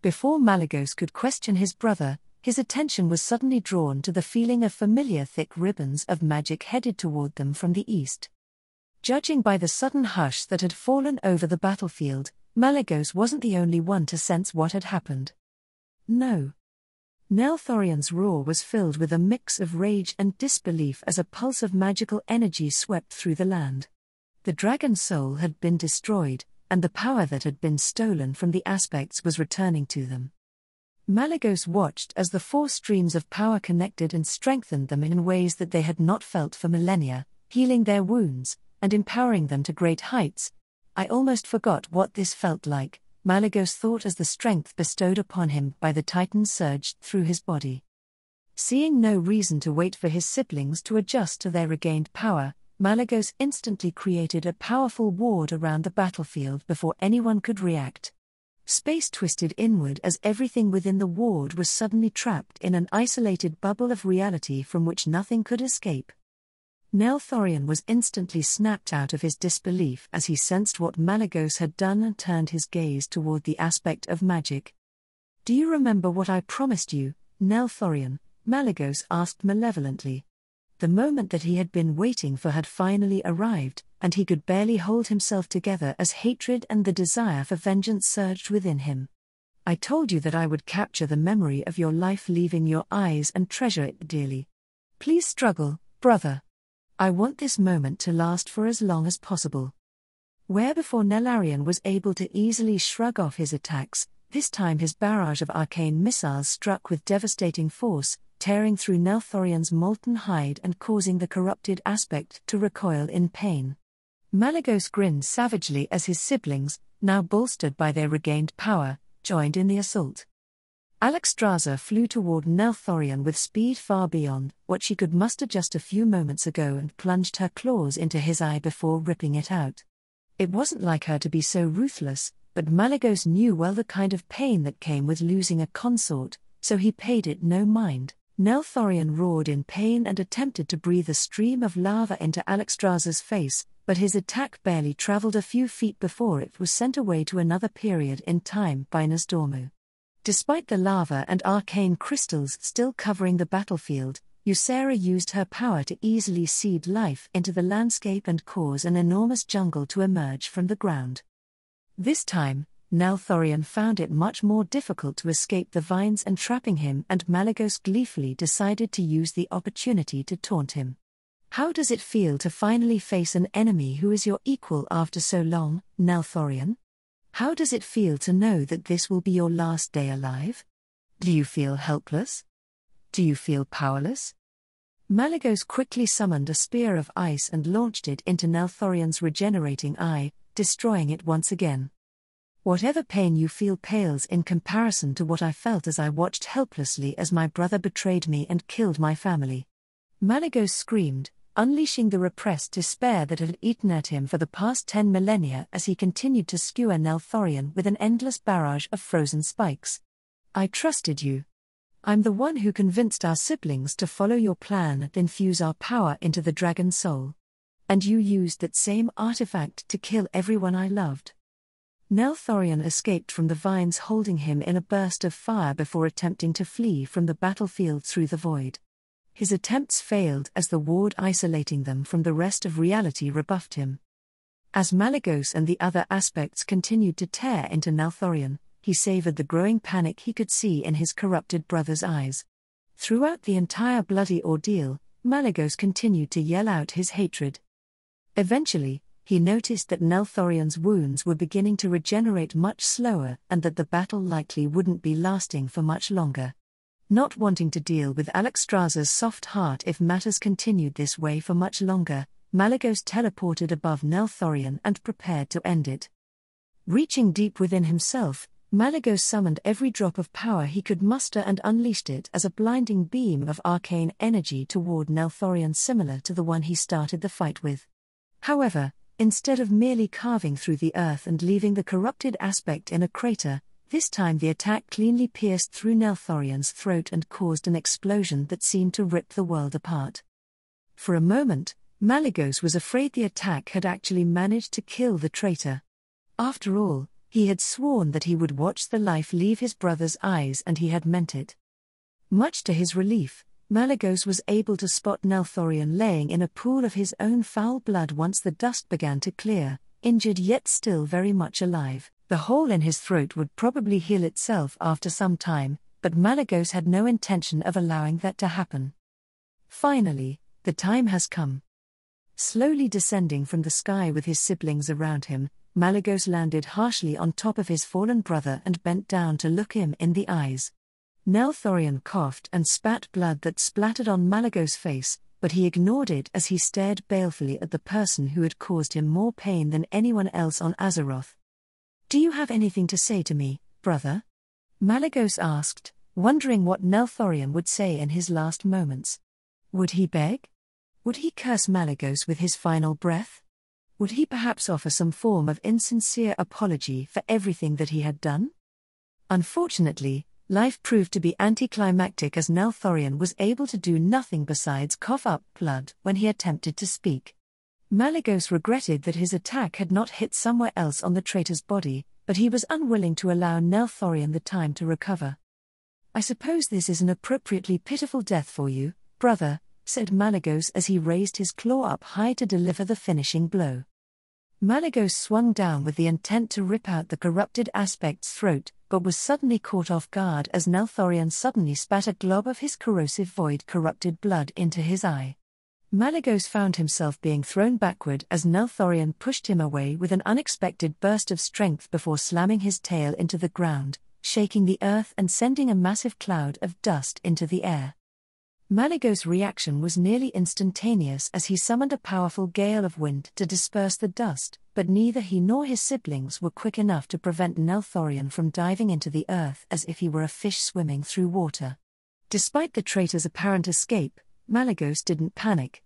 Before Malygos could question his brother, his attention was suddenly drawn to the feeling of familiar thick ribbons of magic headed toward them from the east. Judging by the sudden hush that had fallen over the battlefield, Malygos wasn't the only one to sense what had happened. No. Nelthorion's roar was filled with a mix of rage and disbelief as a pulse of magical energy swept through the land. The dragon's soul had been destroyed, and the power that had been stolen from the aspects was returning to them. Malygos watched as the four streams of power connected and strengthened them in ways that they had not felt for millennia, healing their wounds, and empowering them to great heights. I almost forgot what this felt like, Malygos thought as the strength bestowed upon him by the Titan surged through his body. Seeing no reason to wait for his siblings to adjust to their regained power, Malygos instantly created a powerful ward around the battlefield before anyone could react. Space twisted inward as everything within the ward was suddenly trapped in an isolated bubble of reality from which nothing could escape. Nelthorion was instantly snapped out of his disbelief as he sensed what Malygos had done and turned his gaze toward the aspect of magic. "Do you remember what I promised you, Nelthorion?" Malygos asked malevolently. The moment that he had been waiting for had finally arrived, and he could barely hold himself together as hatred and the desire for vengeance surged within him. "I told you that I would capture the memory of your life leaving your eyes and treasure it dearly. Please struggle, brother. I want this moment to last for as long as possible." Where before Nelarion was able to easily shrug off his attacks, this time his barrage of arcane missiles struck with devastating force, tearing through Nelthorion's molten hide and causing the corrupted aspect to recoil in pain. Malygos grinned savagely as his siblings, now bolstered by their regained power, joined in the assault. Alexstrasza flew toward Nelthorion with speed far beyond what she could muster just a few moments ago and plunged her claws into his eye before ripping it out. It wasn't like her to be so ruthless, but Malygos knew well the kind of pain that came with losing a consort, so he paid it no mind. Nelthorion roared in pain and attempted to breathe a stream of lava into Alexstrasza's face, but his attack barely traveled a few feet before it was sent away to another period in time by Nasdormu. Despite the lava and arcane crystals still covering the battlefield, Ysera used her power to easily seed life into the landscape and cause an enormous jungle to emerge from the ground. This time, Nelthorion found it much more difficult to escape the vines entrapping him, and Malygos gleefully decided to use the opportunity to taunt him. How does it feel to finally face an enemy who is your equal after so long, Nelthorion? How does it feel to know that this will be your last day alive? Do you feel helpless? Do you feel powerless? Malygos quickly summoned a spear of ice and launched it into Nelthorion's regenerating eye, destroying it once again. Whatever pain you feel pales in comparison to what I felt as I watched helplessly as my brother betrayed me and killed my family. Malygos screamed, unleashing the repressed despair that had eaten at him for the past 10 millennia as he continued to skewer Nelthorion with an endless barrage of frozen spikes. I trusted you. I'm the one who convinced our siblings to follow your plan and infuse our power into the dragon soul. And you used that same artifact to kill everyone I loved. Nelthorion escaped from the vines holding him in a burst of fire before attempting to flee from the battlefield through the void. His attempts failed as the ward isolating them from the rest of reality rebuffed him. As Malygos and the other aspects continued to tear into Nelthorion, he savored the growing panic he could see in his corrupted brother's eyes. Throughout the entire bloody ordeal, Malygos continued to yell out his hatred. Eventually, he noticed that Nelthorion's wounds were beginning to regenerate much slower and that the battle likely wouldn't be lasting for much longer. Not wanting to deal with Alexstrasza's soft heart if matters continued this way for much longer, Malygos teleported above Nelthorion and prepared to end it. Reaching deep within himself, Malygos summoned every drop of power he could muster and unleashed it as a blinding beam of arcane energy toward Nelthorion similar to the one he started the fight with. However, instead of merely carving through the earth and leaving the corrupted aspect in a crater, this time the attack cleanly pierced through Nelthorion's throat and caused an explosion that seemed to rip the world apart. For a moment, Malygos was afraid the attack had actually managed to kill the traitor. After all, he had sworn that he would watch the life leave his brother's eyes, and he had meant it. Much to his relief, Malygos was able to spot Nelthorion laying in a pool of his own foul blood once the dust began to clear, injured yet still very much alive. The hole in his throat would probably heal itself after some time, but Malygos had no intention of allowing that to happen. Finally, the time has come. Slowly descending from the sky with his siblings around him, Malygos landed harshly on top of his fallen brother and bent down to look him in the eyes. Nelthorion coughed and spat blood that splattered on Malygos' face, but he ignored it as he stared balefully at the person who had caused him more pain than anyone else on Azeroth. "Do you have anything to say to me, brother?" Malygos asked, wondering what Nelthorion would say in his last moments. Would he beg? Would he curse Malygos with his final breath? Would he perhaps offer some form of insincere apology for everything that he had done? Unfortunately, life proved to be anticlimactic as Nelthorion was able to do nothing besides cough up blood when he attempted to speak. Malygos regretted that his attack had not hit somewhere else on the traitor's body, but he was unwilling to allow Nelthorion the time to recover. "I suppose this is an appropriately pitiful death for you, brother," said Malygos as he raised his claw up high to deliver the finishing blow. Malygos swung down with the intent to rip out the corrupted aspect's throat, but was suddenly caught off guard as Nelthorion suddenly spat a glob of his corrosive void corrupted blood into his eye. Malygos found himself being thrown backward as Nelthorion pushed him away with an unexpected burst of strength before slamming his tail into the ground, shaking the earth and sending a massive cloud of dust into the air. Malygos' reaction was nearly instantaneous as he summoned a powerful gale of wind to disperse the dust, but neither he nor his siblings were quick enough to prevent Nelthorion from diving into the earth as if he were a fish swimming through water. Despite the traitor's apparent escape, Malygos didn't panic.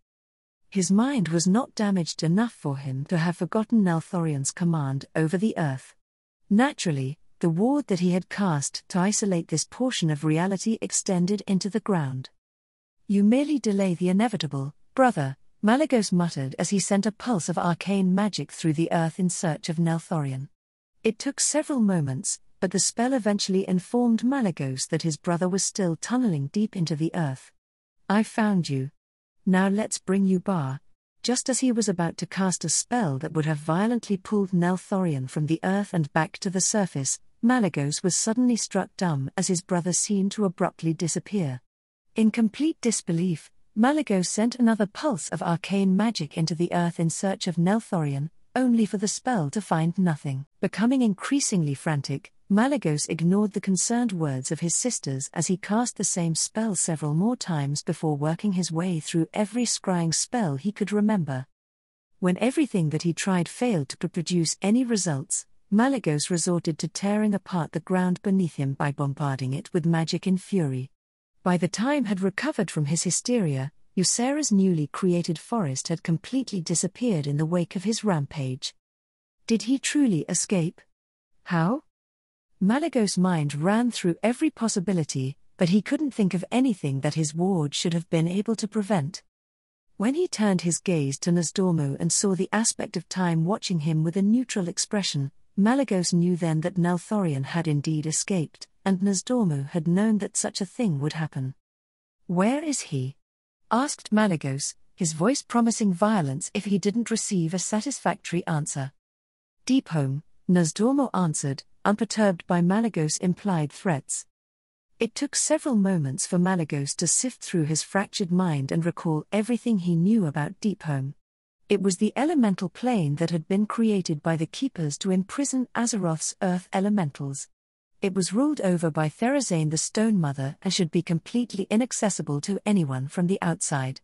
His mind was not damaged enough for him to have forgotten Nelthorion's command over the earth. Naturally, the ward that he had cast to isolate this portion of reality extended into the ground. "You merely delay the inevitable, brother," Malygos muttered as he sent a pulse of arcane magic through the earth in search of Nelthorion. It took several moments, but the spell eventually informed Malygos that his brother was still tunneling deep into the earth. "I found you. Now let's bring you Bar." Just as he was about to cast a spell that would have violently pulled Nelthorion from the earth and back to the surface, Malygos was suddenly struck dumb as his brother seemed to abruptly disappear. In complete disbelief, Malygos sent another pulse of arcane magic into the earth in search of Nelthorion, only for the spell to find nothing. Becoming increasingly frantic, Malygos ignored the concerned words of his sisters as he cast the same spell several more times before working his way through every scrying spell he could remember. When everything that he tried failed to produce any results, Malygos resorted to tearing apart the ground beneath him by bombarding it with magic in fury. By the time had recovered from his hysteria, Ysera's newly created forest had completely disappeared in the wake of his rampage. Did he truly escape? How? Malygos' mind ran through every possibility, but he couldn't think of anything that his ward should have been able to prevent. When he turned his gaze to Nozdormu and saw the aspect of time watching him with a neutral expression, Malygos knew then that Nelthorion had indeed escaped, and Nozdormu had known that such a thing would happen. "Where is he?" asked Malygos, his voice promising violence if he didn't receive a satisfactory answer. "Deepholm," Nozdormu answered, unperturbed by Malygos' implied threats. It took several moments for Malygos to sift through his fractured mind and recall everything he knew about Deepholm. It was the elemental plane that had been created by the Keepers to imprison Azeroth's earth elementals. It was ruled over by Therazane the Stone Mother and should be completely inaccessible to anyone from the outside.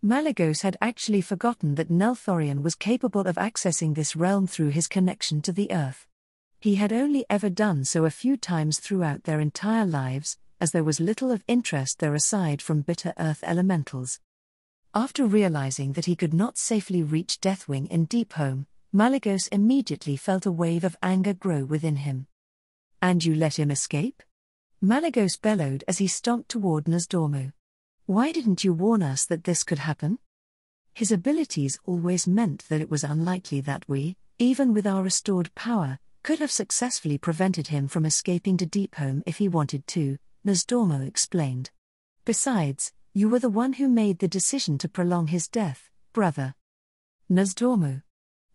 Malygos had actually forgotten that Nelthorion was capable of accessing this realm through his connection to the earth. He had only ever done so a few times throughout their entire lives, as there was little of interest there aside from bitter earth elementals. After realizing that he could not safely reach Deathwing in Deepholm, Malygos immediately felt a wave of anger grow within him. "And you let him escape?" Malygos bellowed as he stomped toward Nozdormu. "Why didn't you warn us that this could happen?" His abilities always meant that it was unlikely that we, even with our restored power, could have successfully prevented him from escaping to Deepholm if he wanted to, Nozdormu explained. "Besides, you were the one who made the decision to prolong his death, brother." Nozdormu.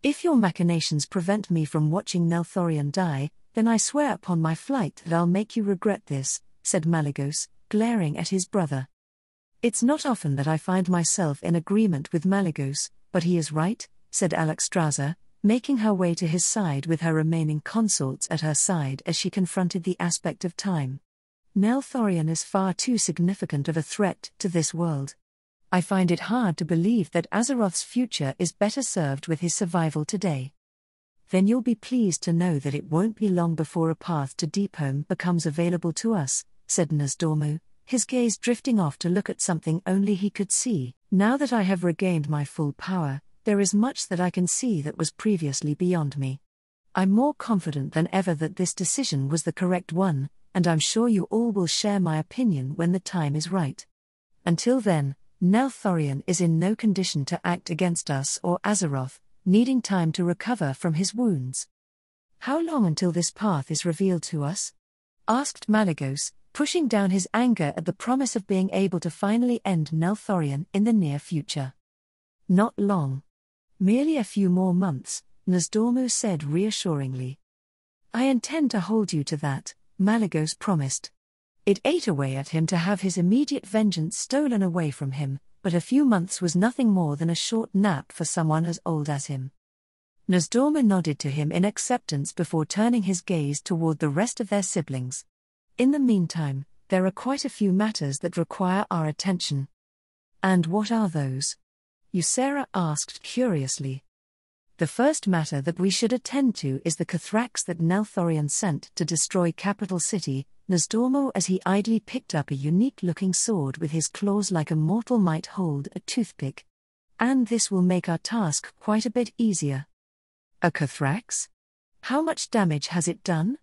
"If your machinations prevent me from watching Nelthorion die, then I swear upon my flight that I'll make you regret this," said Malygos, glaring at his brother. "It's not often that I find myself in agreement with Malygos, but he is right," said Alexstrasza, making her way to his side with her remaining consorts at her side as she confronted the aspect of time. "Nelthorion is far too significant of a threat to this world. I find it hard to believe that Azeroth's future is better served with his survival today." "Then you'll be pleased to know that it won't be long before a path to Deepholm becomes available to us," said Nozdormu, his gaze drifting off to look at something only he could see. "Now that I have regained my full power, there is much that I can see that was previously beyond me. I'm more confident than ever that this decision was the correct one, and I'm sure you all will share my opinion when the time is right. Until then, Nelthorion is in no condition to act against us or Azeroth, needing time to recover from his wounds." "How long until this path is revealed to us?" asked Malygos, pushing down his anger at the promise of being able to finally end Nelthorion in the near future. "Not long. Merely a few more months," Nozdormu said reassuringly. "I intend to hold you to that," Malygos promised. It ate away at him to have his immediate vengeance stolen away from him, but a few months was nothing more than a short nap for someone as old as him. Nozdormu nodded to him in acceptance before turning his gaze toward the rest of their siblings. "In the meantime, there are quite a few matters that require our attention." "And what are those?" Ysera asked curiously. "The first matter that we should attend to is the Cathrax that Nelthorion sent to destroy Capital City," Nozdormu as he idly picked up a unique-looking sword with his claws like a mortal might hold a toothpick. "And this will make our task quite a bit easier." "A Cathrax? How much damage has it done?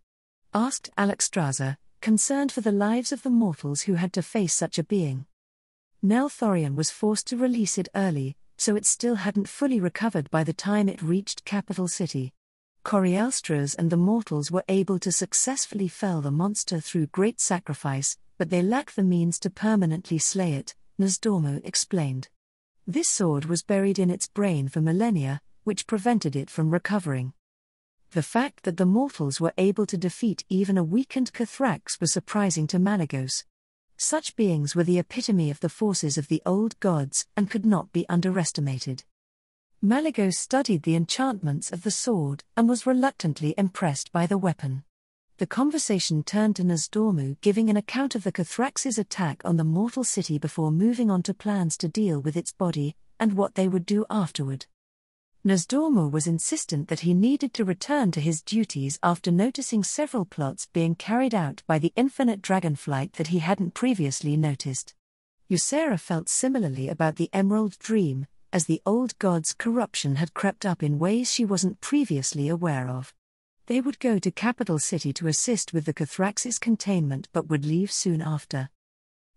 Asked Alexstrasza, concerned for the lives of the mortals who had to face such a being. Nelthorion was forced to release it early, so it still hadn't fully recovered by the time it reached capital city. Corielstras and the mortals were able to successfully fell the monster through great sacrifice, but they lacked the means to permanently slay it, Nosdormu explained. This sword was buried in its brain for millennia, which prevented it from recovering. The fact that the mortals were able to defeat even a weakened Cathrax was surprising to Malygos. Such beings were the epitome of the forces of the old gods and could not be underestimated. Malygos studied the enchantments of the sword and was reluctantly impressed by the weapon. The conversation turned to Nosdormu giving an account of the Cathrax's attack on the mortal city before moving on to plans to deal with its body, and what they would do afterward. Nosdormu was insistent that he needed to return to his duties after noticing several plots being carried out by the infinite dragonflight that he hadn't previously noticed. Ysera felt similarly about the Emerald Dream, as the old god's corruption had crept up in ways she wasn't previously aware of. They would go to capital city to assist with the Cathrax's containment but would leave soon after.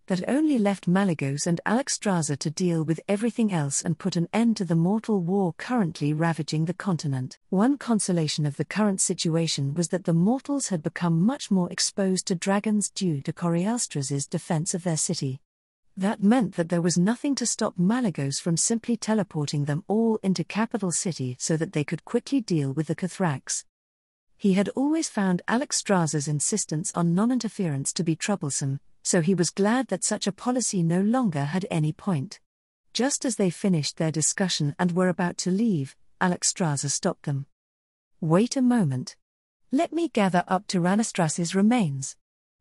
That only left Malygos and Alexstrasza to deal with everything else and put an end to the mortal war currently ravaging the continent. One consolation of the current situation was that the mortals had become much more exposed to dragons due to Corielstras's defense of their city. That meant that there was nothing to stop Malygos from simply teleporting them all into capital city so that they could quickly deal with the Cathrax. He had always found Alexstrasza's insistence on non-interference to be troublesome, so he was glad that such a policy no longer had any point. Just as they finished their discussion and were about to leave, Alexstrasza stopped them. "Wait a moment. Let me gather up Tyrannostras's remains.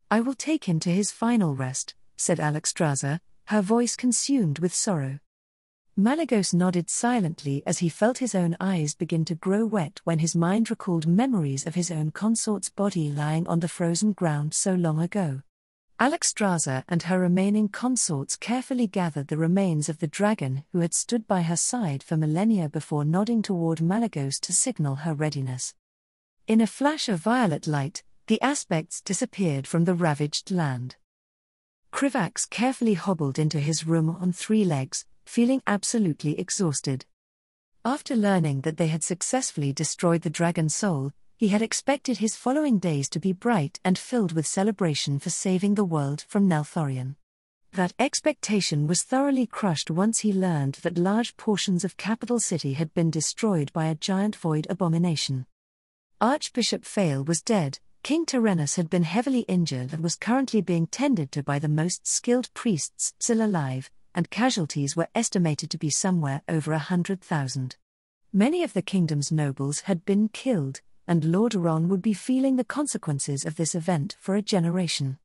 I will take him to his final rest," said Alexstrasza, her voice consumed with sorrow. Malygos nodded silently as he felt his own eyes begin to grow wet when his mind recalled memories of his own consort's body lying on the frozen ground so long ago. Alexstrasza and her remaining consorts carefully gathered the remains of the dragon who had stood by her side for millennia before nodding toward Malygos to signal her readiness. In a flash of violet light, the aspects disappeared from the ravaged land. Krivax carefully hobbled into his room on 3 legs, feeling absolutely exhausted. After learning that they had successfully destroyed the dragon soul, he had expected his following days to be bright and filled with celebration for saving the world from Nelthorion. That expectation was thoroughly crushed once he learned that large portions of capital city had been destroyed by a giant void abomination. Archbishop Fail was dead, King Tyrannus had been heavily injured and was currently being tended to by the most skilled priests still alive, and casualties were estimated to be somewhere over 100,000. Many of the kingdom's nobles had been killed, and Lordaeron would be feeling the consequences of this event for a generation.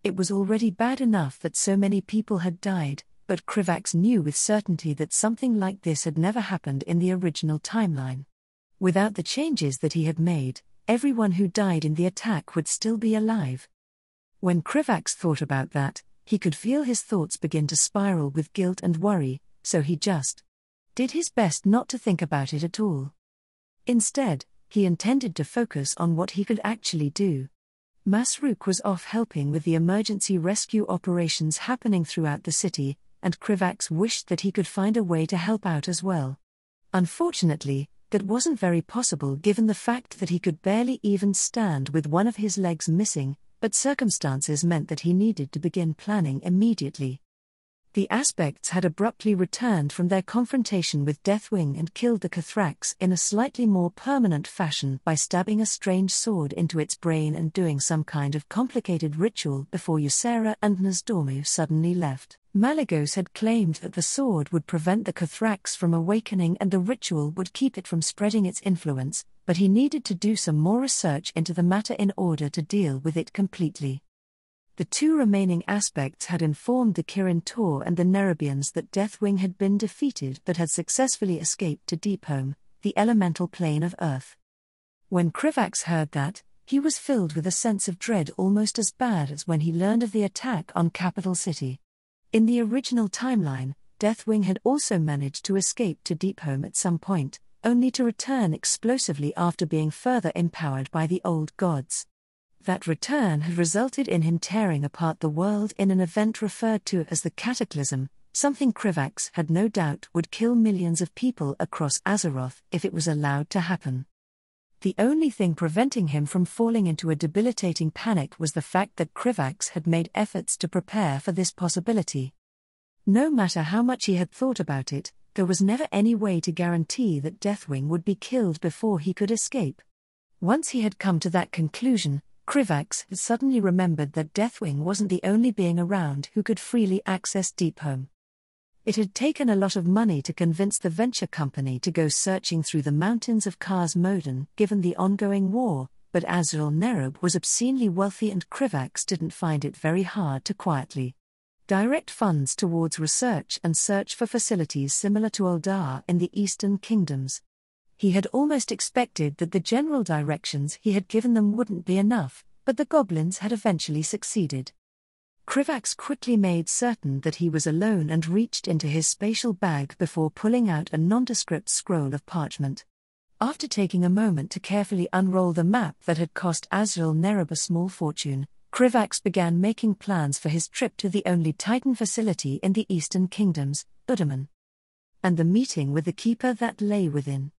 It was already bad enough that so many people had died, but Krivax knew with certainty that something like this had never happened in the original timeline. Without the changes that he had made, everyone who died in the attack would still be alive. When Krivax thought about that, he could feel his thoughts begin to spiral with guilt and worry, so he just did his best not to think about it at all. Instead, he intended to focus on what he could actually do. Masruk was off helping with the emergency rescue operations happening throughout the city, and Krivax wished that he could find a way to help out as well. Unfortunately, that wasn't very possible given the fact that he could barely even stand with one of his legs missing, but circumstances meant that he needed to begin planning immediately. The aspects had abruptly returned from their confrontation with Deathwing and killed the Cathrax in a slightly more permanent fashion by stabbing a strange sword into its brain and doing some kind of complicated ritual before Ysera and Nosdormu suddenly left. Malygos had claimed that the sword would prevent the Cathrax from awakening and the ritual would keep it from spreading its influence, but he needed to do some more research into the matter in order to deal with it completely. The 2 remaining aspects had informed the Kirin Tor and the Nerubians that Deathwing had been defeated but had successfully escaped to Deepholm, the elemental plane of Earth. When Krivax heard that, he was filled with a sense of dread almost as bad as when he learned of the attack on capital city. In the original timeline, Deathwing had also managed to escape to Deepholm at some point, only to return explosively after being further empowered by the old gods. That return had resulted in him tearing apart the world in an event referred to as the Cataclysm, something Krivax had no doubt would kill millions of people across Azeroth if it was allowed to happen. The only thing preventing him from falling into a debilitating panic was the fact that Krivax had made efforts to prepare for this possibility. No matter how much he had thought about it, there was never any way to guarantee that Deathwing would be killed before he could escape. Once he had come to that conclusion, Krivax had suddenly remembered that Deathwing wasn't the only being around who could freely access Deepholm. It had taken a lot of money to convince the venture company to go searching through the mountains of Kars Moden given the ongoing war, but Azrael Nerub was obscenely wealthy and Krivax didn't find it very hard to quietly direct funds towards research and search for facilities similar to Uldar in the Eastern Kingdoms. He had almost expected that the general directions he had given them wouldn't be enough, but the goblins had eventually succeeded. Krivax quickly made certain that he was alone and reached into his spatial bag before pulling out a nondescript scroll of parchment. After taking a moment to carefully unroll the map that had cost Azrael Nerub a small fortune, Krivax began making plans for his trip to the only Titan facility in the Eastern Kingdoms, Udaman, and the meeting with the Keeper that lay within.